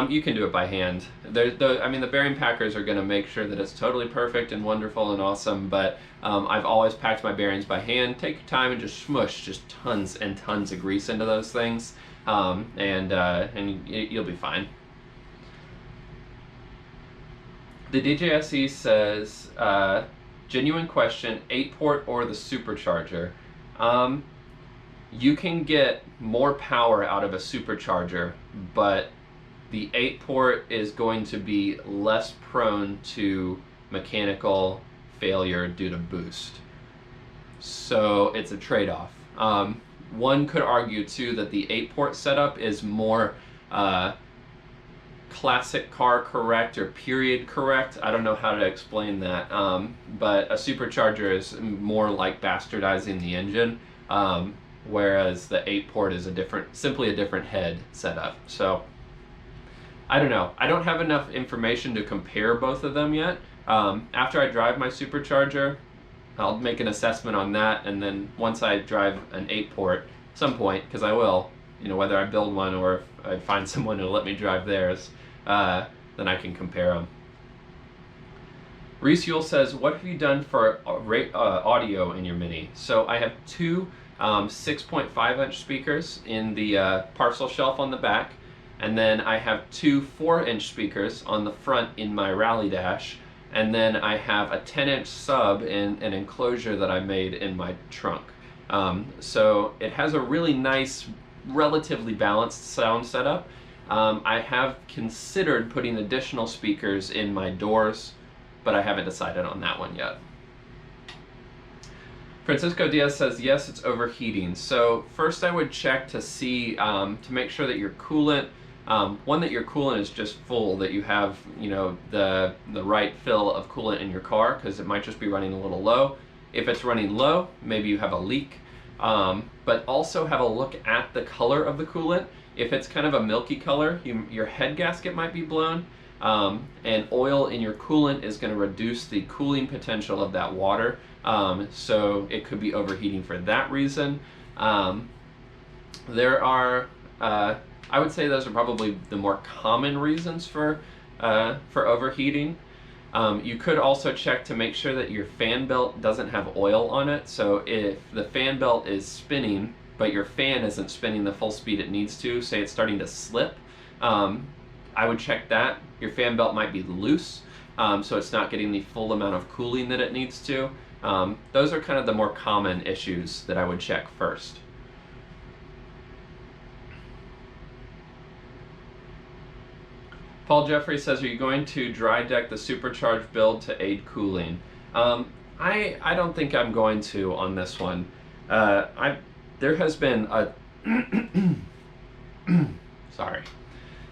You can do it by hand. The bearing packers are going to make sure that it's totally perfect and wonderful and awesome, but I've always packed my bearings by hand. Take your time and just smush just tons and tons of grease into those things, and you'll be fine. The DJSE says, genuine question, 8-port or the Supercharger? You can get more power out of a Supercharger, but the 8-port is going to be less prone to mechanical failure due to boost. So it's a trade-off. One could argue too that the 8-port setup is more classic car correct or period correct. I don't know how to explain that, but a Supercharger is more like bastardizing the engine, whereas the 8-port is simply a different head setup. So I don't know. I don't have enough information to compare both of them yet. After I drive my Supercharger, I'll make an assessment on that, and then once I drive an 8-port at some point, because I will, whether I build one or if I find someone who'll let me drive theirs, then I can compare them. Reese Yule says, what have you done for audio in your Mini? So I have two 6.5-inch speakers in the parcel shelf on the back, and then I have two 4-inch speakers on the front in my Rally Dash, and then I have a 10-inch sub in an enclosure that I made in my trunk. So it has a really nice, relatively balanced sound setup. I have considered putting additional speakers in my doors, but I haven't decided on that one yet. Francisco Diaz says, yes, it's overheating. So first I would check to see, to make sure that your coolant, that your coolant is just full, that you have, the right fill of coolant in your car, because it might just be running a little low. If it's running low, maybe you have a leak. But also have a look at the color of the coolant. If it's kind of a milky color, your head gasket might be blown, and oil in your coolant is going to reduce the cooling potential of that water, so it could be overheating for that reason. There are, I would say those are probably the more common reasons for overheating. You could also check to make sure that your fan belt doesn't have oil on it. So if the fan belt is spinning, but your fan isn't spinning the full speed it needs to, say it's starting to slip, I would check that. Your fan belt might be loose, so it's not getting the full amount of cooling that it needs to. Those are kind of the more common issues that I would check first. Paul Jeffrey says, are you going to dry deck the Supercharged build to aid cooling? I don't think I'm going to on this one. There has been a sorry.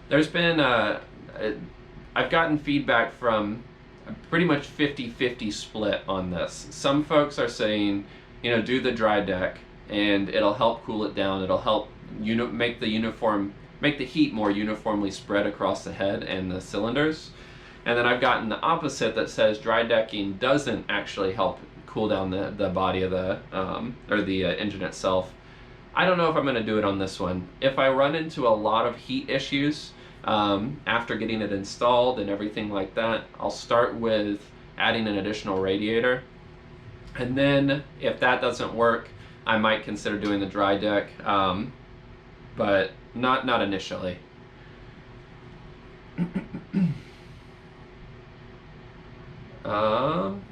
There's been I've gotten feedback from pretty much 50-50 split on this. Some folks are saying, you know, do the dry deck and it'll help cool it down. It'll help make the heat more uniformly spread across the head and the cylinders. And then I've gotten the opposite that says dry decking doesn't actually help cool down the body of the engine itself. I don't know if I'm going to do it on this one. If I run into a lot of heat issues after getting it installed and everything like that, I'll start with adding an additional radiator. And then if that doesn't work, I might consider doing the dry deck, but not initially.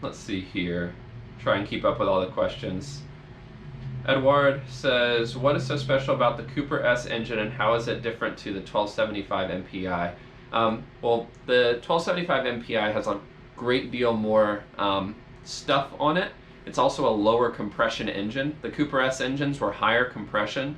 Let's see here. Try and keep up with all the questions. Edward says, what is so special about the Cooper S engine and how is it different to the 1275 MPI? Well, the 1275 MPI has a great deal more stuff on it. It's also a lower compression engine. The Cooper S engines were higher compression.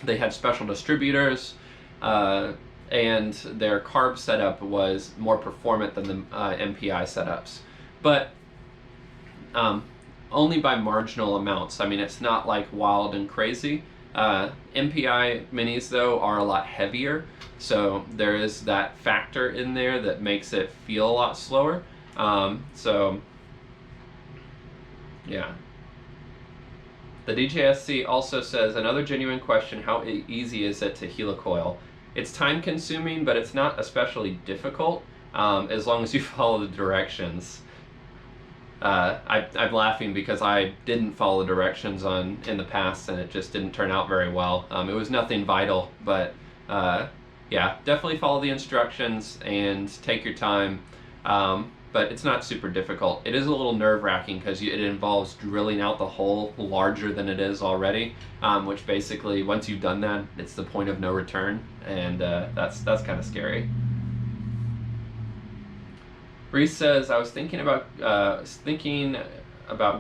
They had special distributors, and their carb setup was more performant than the MPI setups. But only by marginal amounts. I mean, it's not like wild and crazy. MPI minis, though, are a lot heavier, so there is that factor in there that makes it feel a lot slower. So, yeah. The DJSC also says, another genuine question, how easy is it to heal a coil? It's time consuming, but it's not especially difficult as long as you follow the directions. I'm laughing because I didn't follow the directions in the past and it just didn't turn out very well. It was nothing vital, but yeah, definitely follow the instructions and take your time. But it's not super difficult. It is a little nerve-wracking because it involves drilling out the hole larger than it is already, which basically, once you've done that, it's the point of no return, and that's kind of scary. Reese says, I was thinking about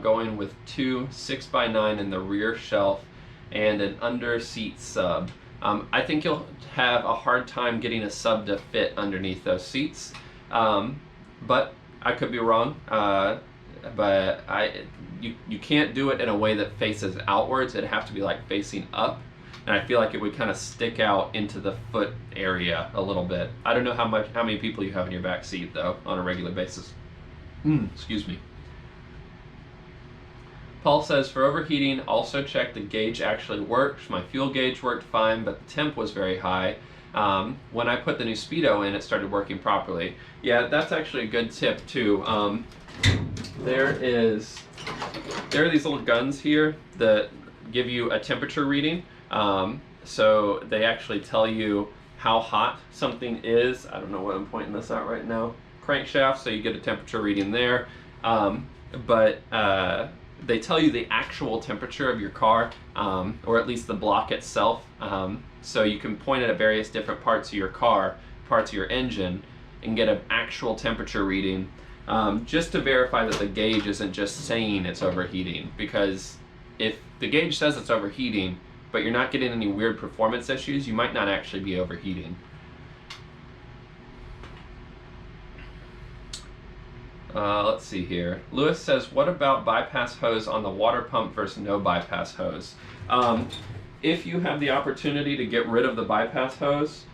going with 2 6x9 in the rear shelf and an under seat sub. I think you'll have a hard time getting a sub to fit underneath those seats, but I could be wrong. But you can't do it in a way that faces outwards. It'd have to be like facing up. And I feel like it would kind of stick out into the foot area a little bit. I don't know how many people you have in your back seat though on a regular basis. Excuse me. Paul says, for overheating, also check the gauge actually works. My fuel gauge worked fine, but the temp was very high. When I put the new speedo in, it started working properly. Yeah, that's actually a good tip too. There are these little guns here that give you a temperature reading. So they actually tell you how hot something is. I don't know what I'm pointing this out right now. Crankshaft, so you get a temperature reading there. But they tell you the actual temperature of your car, or at least the block itself. So you can point it at various different parts of your car, parts of your engine, and get an actual temperature reading, just to verify that the gauge isn't just saying it's overheating. Because if the gauge says it's overheating, but you're not getting any weird performance issues, you might not actually be overheating. Let's see here. Lewis says, what about bypass hose on the water pump versus no bypass hose? If you have the opportunity to get rid of the bypass hose,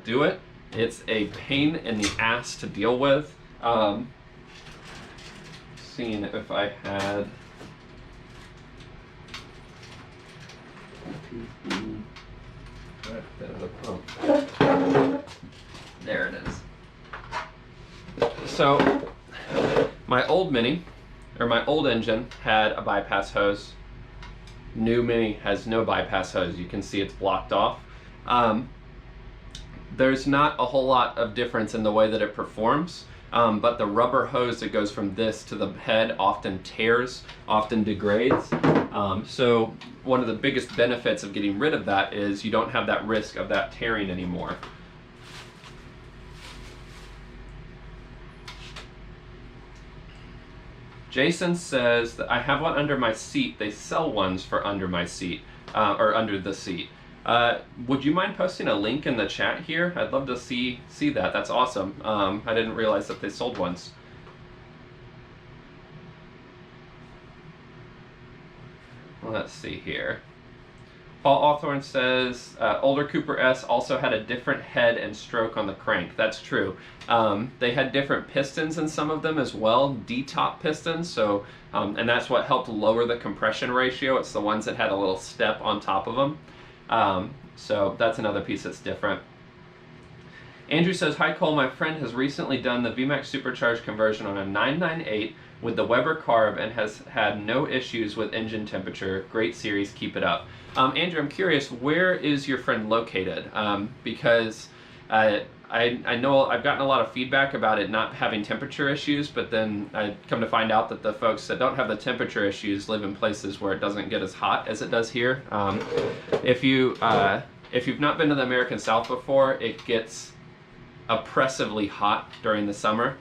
do it. It's a pain in the ass to deal with. Seeing if I had... There it is. So, my old Mini, or my old engine, had a bypass hose. New Mini has no bypass hose. You can see it's blocked off. There's not a whole lot of difference in the way that it performs, but the rubber hose that goes from this to the head often tears, often degrades. So one of the biggest benefits of getting rid of that is you don't have that risk of that tearing anymore. Jason says that I have one under my seat. They sell ones for under my seat, or under the seat. Would you mind posting a link in the chat here? I'd love to see that. That's awesome. I didn't realize that they sold ones. Let's see here. Paul Awthorne says, older Cooper S also had a different head and stroke on the crank. That's true. They had different pistons in some of them as well, D-top pistons, so, and that's what helped lower the compression ratio. It's the ones that had a little step on top of them. So that's another piece that's different. Andrew says, hi Cole, my friend has recently done the VMAX Supercharged conversion on a 998 with the Weber carb and has had no issues with engine temperature. Great series, keep it up. Andrew, I'm curious, where is your friend located? Because I know I've gotten a lot of feedback about it not having temperature issues, but then I come to find out that the folks that don't have the temperature issues live in places where it doesn't get as hot as it does here. If you've not been to the American South before, it gets oppressively hot during the summer,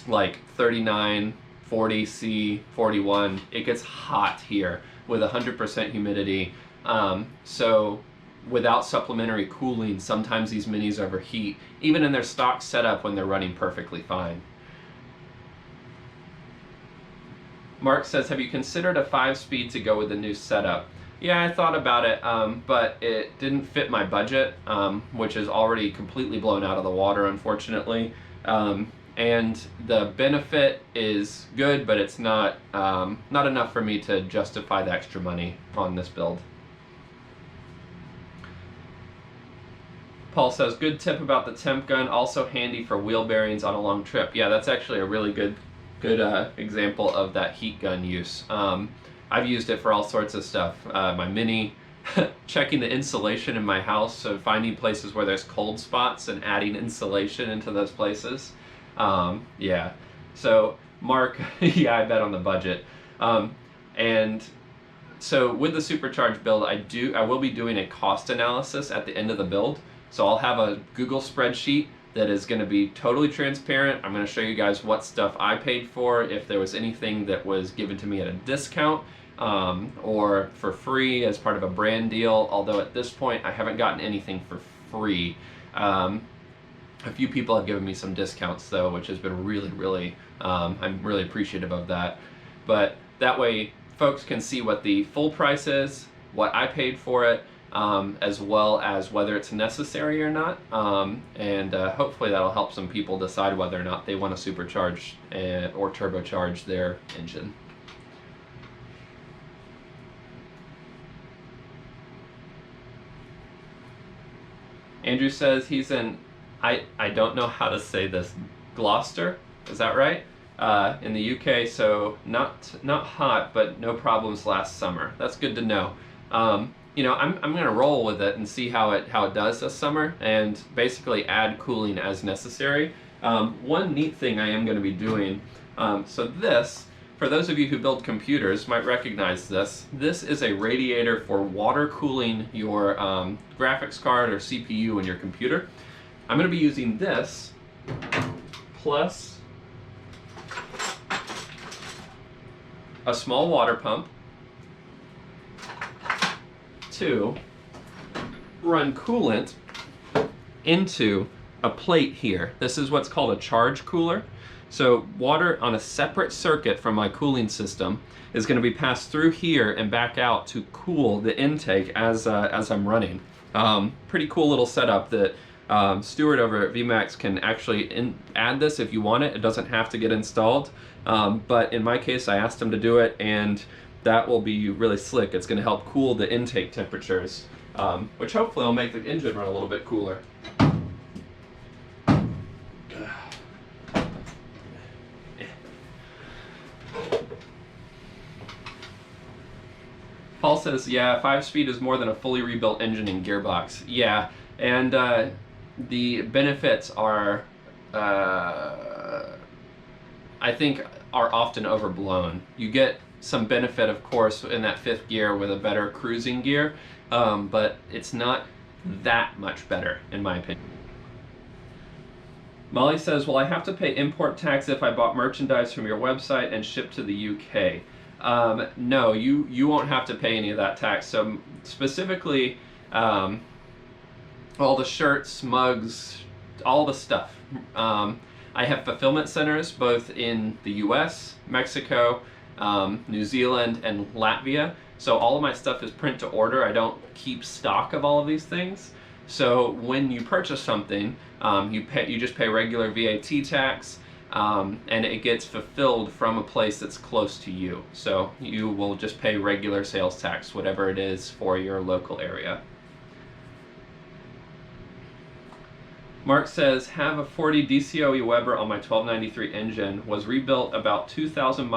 like 39, 40 C, 41. It gets hot here with 100% humidity. So without supplementary cooling, sometimes these minis overheat, even in their stock setup when they're running perfectly fine. Mark says, have you considered a 5-speed to go with the new setup? Yeah, I thought about it, but it didn't fit my budget, which is already completely blown out of the water, unfortunately. And the benefit is good, but it's not enough for me to justify the extra money on this build. Paul says, good tip about the temp gun, also handy for wheel bearings on a long trip. Yeah, that's actually a really good example of that heat gun use. I've used it for all sorts of stuff. My Mini, checking the insulation in my house, so finding places where there's cold spots and adding insulation into those places. Yeah, so Mark, yeah, I bet on the budget. And so with the Supercharged build, I will be doing a cost analysis at the end of the build. So I'll have a Google spreadsheet that is going to be totally transparent. I'm going to show you guys what stuff I paid for, if there was anything that was given to me at a discount, or for free as part of a brand deal, although at this point I haven't gotten anything for free. A few people have given me some discounts though, which has been really, I'm really appreciative of that. But that way folks can see what the full price is, what I paid for it, as well as whether it's necessary or not, and hopefully that'll help some people decide whether or not they want to supercharge or turbocharge their engine. Andrew says he's in, I don't know how to say this, Gloucester, is that right? In the UK, so not hot, but no problems last summer. That's good to know. You know, I'm gonna roll with it and see how it does this summer, and basically add cooling as necessary. One neat thing I am gonna be doing, so this, for those of you who build computers might recognize this. This is a radiator for water cooling your graphics card or CPU in your computer. I'm gonna be using this plus a small water pump to run coolant into a plate here. This is what's called a charge cooler. So water on a separate circuit from my cooling system is going to be passed through here and back out to cool the intake as I'm running. Pretty cool little setup that Stuart over at VMAX can actually add this if you want it. It doesn't have to get installed, but in my case I asked him to do it, and that will be really slick. It's going to help cool the intake temperatures, which hopefully will make the engine run a little bit cooler. Paul says, yeah, 5-speed is more than a fully rebuilt engine and gearbox. Yeah, and the benefits are, I think, are often overblown. You get some benefit, of course, in that 5th gear with a better cruising gear, but it's not that much better, in my opinion. Molly says, "Well, I have to pay import tax if I bought merchandise from your website and shipped to the UK." No, you won't have to pay any of that tax. So specifically, all the shirts, mugs, all the stuff. I have fulfillment centers both in the US, Mexico, New Zealand, and Latvia. So all of my stuff is print to order. I don't keep stock of all of these things. So when you purchase something, you just pay regular VAT tax, and it gets fulfilled from a place that's close to you. So you will just pay regular sales tax, whatever it is for your local area. Mark says, have a 40 DCOE Weber on my 1293 engine. Was rebuilt about 2,000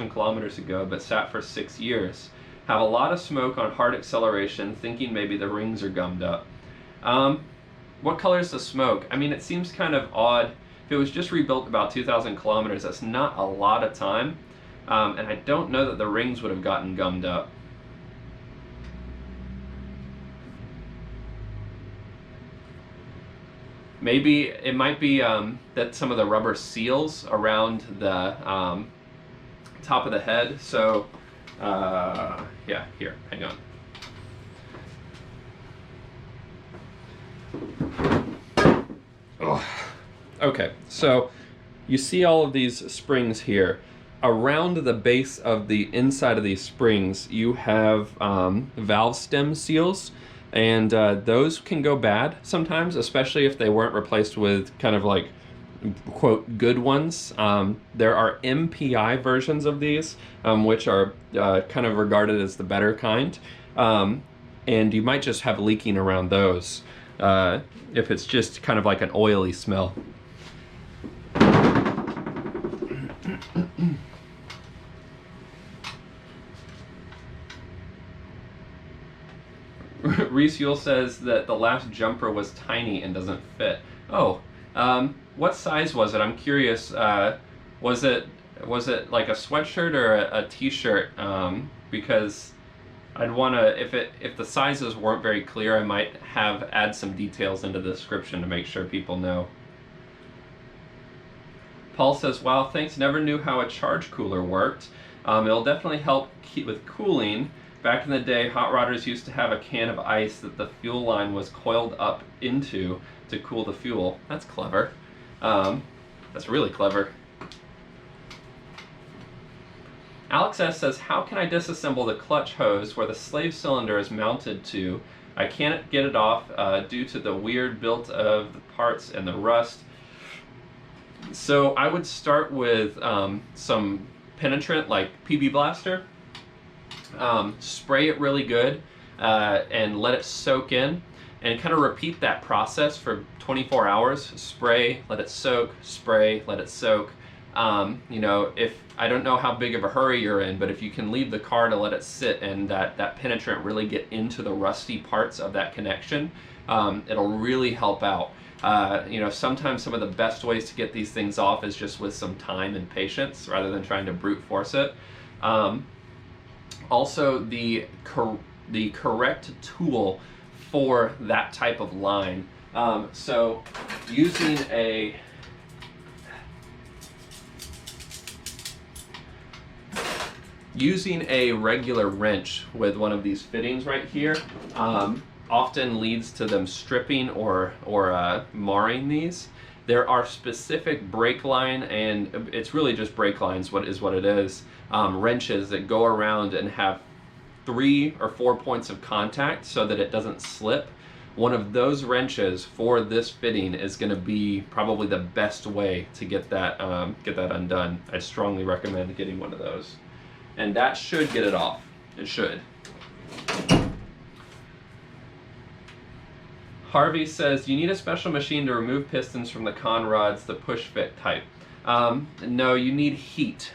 kilometers ago, but sat for 6 years. Have a lot of smoke on hard acceleration, thinking maybe the rings are gummed up. What color is the smoke? I mean, it seems kind of odd. If it was just rebuilt about 2,000 kilometers, that's not a lot of time. And I don't know that the rings would have gotten gummed up. Maybe it might be that some of the rubber seals around the top of the head. So, yeah, here, hang on. Oh. Okay, so you see all of these springs here. Around the base of the inside of these springs, you have valve stem seals. And those can go bad sometimes, especially if they weren't replaced with kind of like, quote, good ones. There are MPI versions of these, which are kind of regarded as the better kind. And you might just have leaking around those if it's just kind of like an oily smell. Reese Yule says that the last jumper was tiny and doesn't fit. Oh, what size was it? I'm curious. Was it like a sweatshirt or a t-shirt? Because I'd want to, if the sizes weren't very clear, I might add some details into the description to make sure people know. Paul says, "Wow, thanks. Never knew how a charge cooler worked. It'll definitely help with cooling. Back in the day, hot rodders used to have a can of ice that the fuel line was coiled up into to cool the fuel." That's clever. That's really clever. Alex S. says, "How can I disassemble the clutch hose where the slave cylinder is mounted to? I can't get it off due to the weird build of the parts and the rust." So I would start with some penetrant like PB Blaster. Spray it really good and let it soak in, and kind of repeat that process for 24 hours. Spray, let it soak, spray, let it soak. You know, if I don't know how big of a hurry you're in, but if you can leave the car to let it sit and that penetrant really get into the rusty parts of that connection, it'll really help out. You know, sometimes some of the best ways to get these things off is just with some time and patience rather than trying to brute force it. Also, the correct tool for that type of line. So using a regular wrench with one of these fittings right here often leads to them stripping or marring these. There are specific brake line, and it's really just brake lines, what it is, wrenches that go around and have 3 or 4 points of contact so that it doesn't slip. One of those wrenches for this fitting is going to be probably the best way to get that undone. I strongly recommend getting one of those. And that should get it off. It should. Harvey says, "You need a special machine to remove pistons from the con rods, the push fit type." No, you need heat.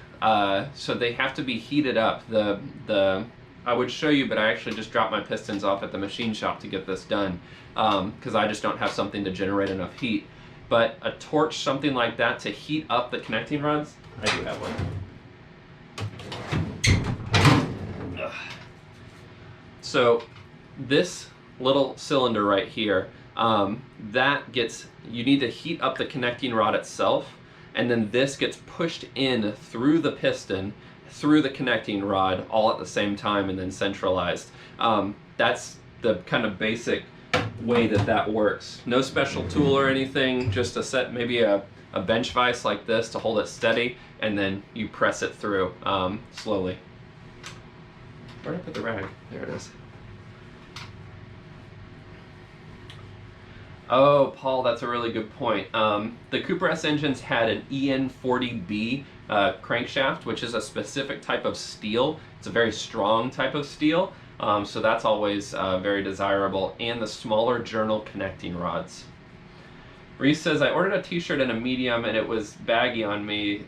So they have to be heated up. I would show you, but I actually just dropped my pistons off at the machine shop to get this done because I just don't have something to generate enough heat. But a torch, something like that, to heat up the connecting rods, I do have one. So this little cylinder right here, You need to heat up the connecting rod itself, and then this gets pushed in through the piston, through the connecting rod, all at the same time, and then centralized. That's the kind of basic way that works. No special tool or anything, just a set, maybe a bench vise like this to hold it steady, and then you press it through slowly. Where did I put the rag? There it is. Oh, Paul, that's a really good point. The Cooper S engines had an EN40B crankshaft, which is a specific type of steel. It's a very strong type of steel, so that's always very desirable, and the smaller journal connecting rods. Reese says, I ordered a t-shirt in a medium and it was baggy on me,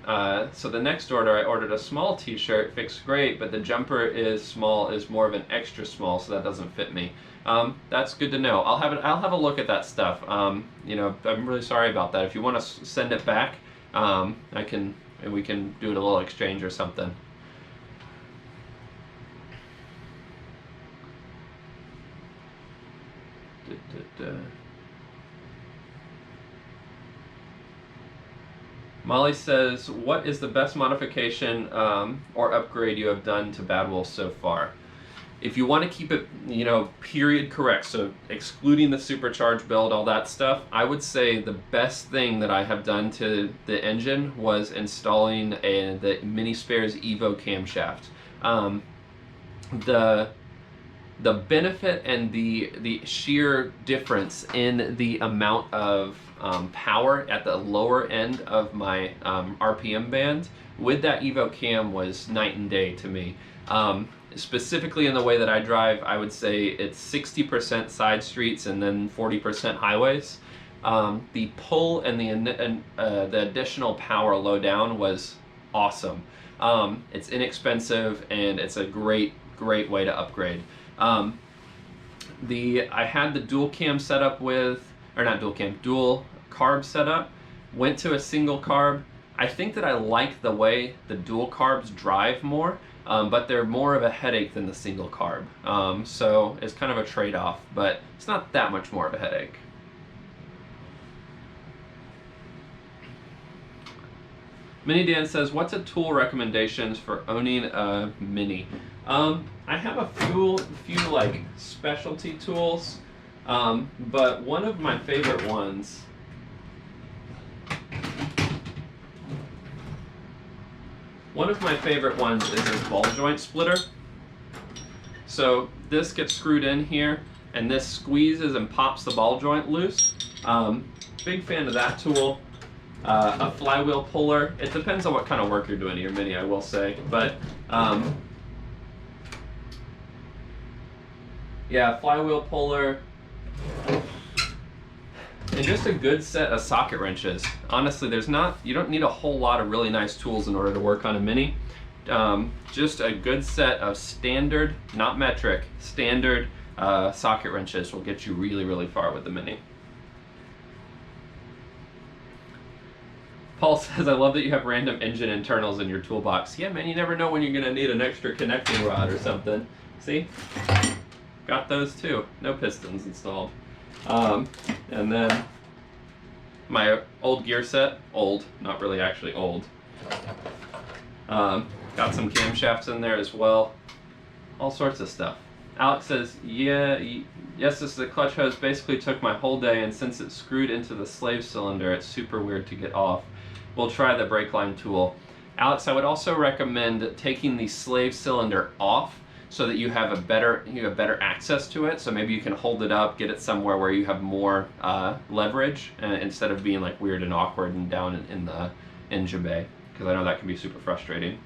so the next order I ordered a small t-shirt, fits great, but the jumper is more of an extra small, so that doesn't fit me. That's good to know. I'll have a look at that stuff. You know, I'm really sorry about that. If you want to send it back, we can do it a little exchange or something. Molly says, what is the best modification or upgrade you have done to Bad Wolf so far? If you want to keep it, you know, period correct, so excluding the supercharged build, all that stuff, I would say the best thing that I have done to the engine was installing the Mini Spares Evo camshaft. The benefit and the sheer difference in the amount of power at the lower end of my RPM band with that Evo cam was night and day to me. Specifically in the way that I drive, I would say it's 60% side streets and then 40% highways. The pull and the additional power low down was awesome. It's inexpensive and it's a great way to upgrade. I had the dual cam setup dual carb setup, went to a single carb. I think that I like the way the dual carbs drive more, but they're more of a headache than the single carb. So it's kind of a trade-off, but it's not that much more of a headache. Mini Dan says, what's a tool recommendations for owning a Mini? I have a few like specialty tools, but one of my favorite ones is this ball joint splitter. So this gets screwed in here, and this squeezes and pops the ball joint loose. Big fan of that tool. A Flywheel Puller. It depends on what kind of work you're doing to your Mini, I will say, but yeah, Flywheel Puller. And just a good set of socket wrenches. Honestly, you don't need a whole lot of really nice tools in order to work on a Mini. Just a good set of standard, not metric, standard socket wrenches will get you really, really far with the Mini. Paul says, I love that you have random engine internals in your toolbox. Yeah, man, you never know when you're going to need an extra connecting rod or something. See? Got those too. No pistons installed. And then my old gear set. Old, not really actually old. Got some camshafts in there as well. All sorts of stuff. Alex says, yes, this is the clutch hose. Basically took my whole day, and since it's screwed into the slave cylinder, it's super weird to get off. We'll try the brake line tool. Alex, I would also recommend taking the slave cylinder off so that you have better access to it. So maybe you can hold it up, get it somewhere where you have more leverage, instead of being like weird and awkward and down in the engine bay, because I know that can be super frustrating.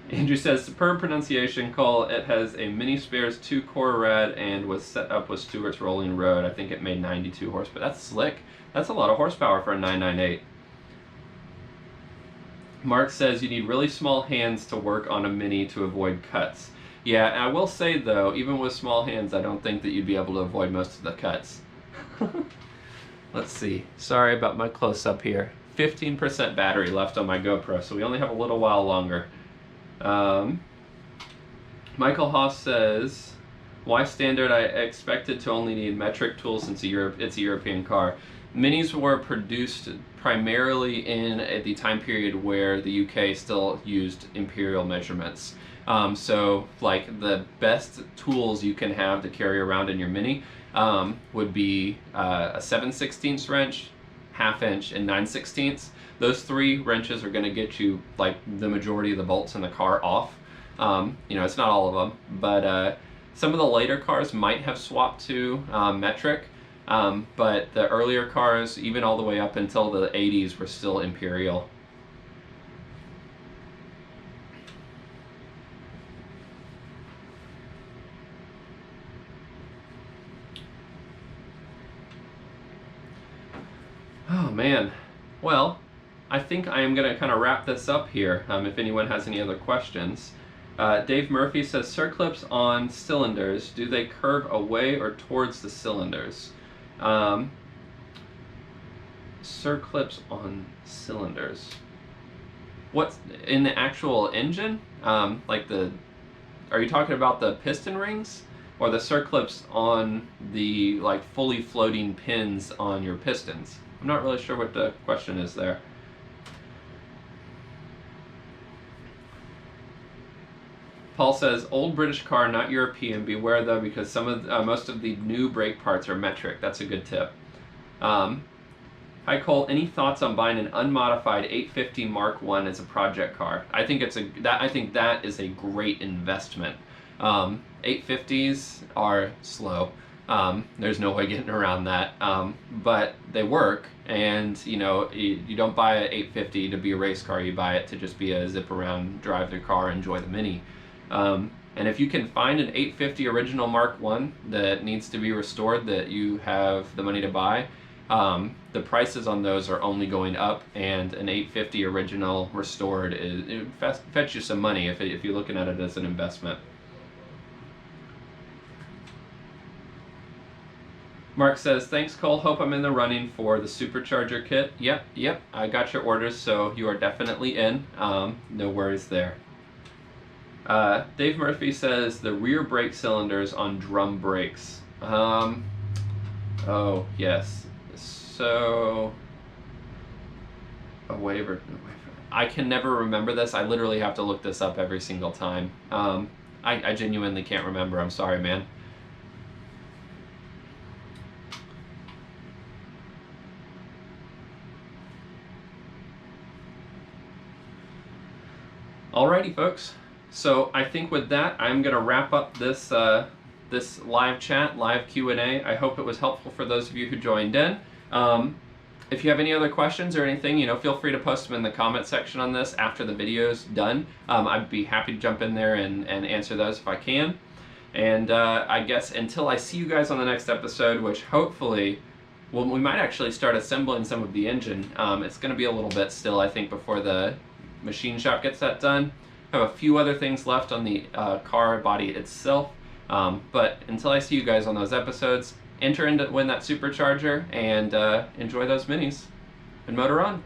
Andrew says, superb pronunciation, Cole. It has a Mini Spares 2-core rad and was set up with Stewart's rolling road. I think it made 92 horsepower. That's slick. That's a lot of horsepower for a 998. Mark says you need really small hands to work on a Mini to avoid cuts. Yeah, I will say though, even with small hands, I don't think that you'd be able to avoid most of the cuts. Let's see. Sorry about my close-up here. 15% battery left on my GoPro, so we only have a little while longer. Michael Haas says, why standard? I expected to only need metric tools since it's a European car. Minis were produced primarily in the time period where the UK still used imperial measurements. So like the best tools you can have to carry around in your Mini would be a 7/16 wrench, 1/2 inch, and 9/16. Those 3 wrenches are going to get you like the majority of the bolts in the car off. It's not all of them, but some of the later cars might have swapped to metric, but the earlier cars, even all the way up until the 80s, were still imperial. Oh man, well, I think I am going to kind of wrap this up here, if anyone has any other questions. Dave Murphy says, circlips on cylinders, do they curve away or towards the cylinders? Circlips on cylinders. What's in the actual engine? Are you talking about the piston rings? Or the circlips on the like fully floating pins on your pistons? I'm not really sure what the question is there. Paul says, old British car, not European. Beware though, because most of the new brake parts are metric. That's a good tip. Hi Cole, any thoughts on buying an unmodified 850 Mark I as a project car? I think that is a great investment. 850s are slow. There's no way getting around that. But they work, and you don't buy an 850 to be a race car. You buy it to just be a zip around, drive the car, enjoy the Mini. And if you can find an 850 original Mark I that needs to be restored, that you have the money to buy, the prices on those are only going up, and an 850 original restored fetch you some money if you're looking at it as an investment. Mark says, thanks Cole, hope I'm in the running for the Supercharger kit. Yep, I got your orders, so you are definitely in. No worries there. Dave Murphy says, the rear brake cylinders on drum brakes. Oh, yes. So, a waiver. I can never remember this. I literally have to look this up every single time. I genuinely can't remember. I'm sorry, man. Alrighty, folks. So I think with that, I'm going to wrap up this this live chat, live Q&A. I hope it was helpful for those of you who joined in. If you have any other questions or anything, feel free to post them in the comment section on this after the video's done. I'd be happy to jump in there and answer those if I can. And I guess until I see you guys on the next episode, which hopefully, well, we might actually start assembling some of the engine. It's going to be a little bit still, I think, before the machine shop gets that done. I have a few other things left on the car body itself. But until I see you guys on those episodes, enter in to win that Supercharger and enjoy those minis. And motor on.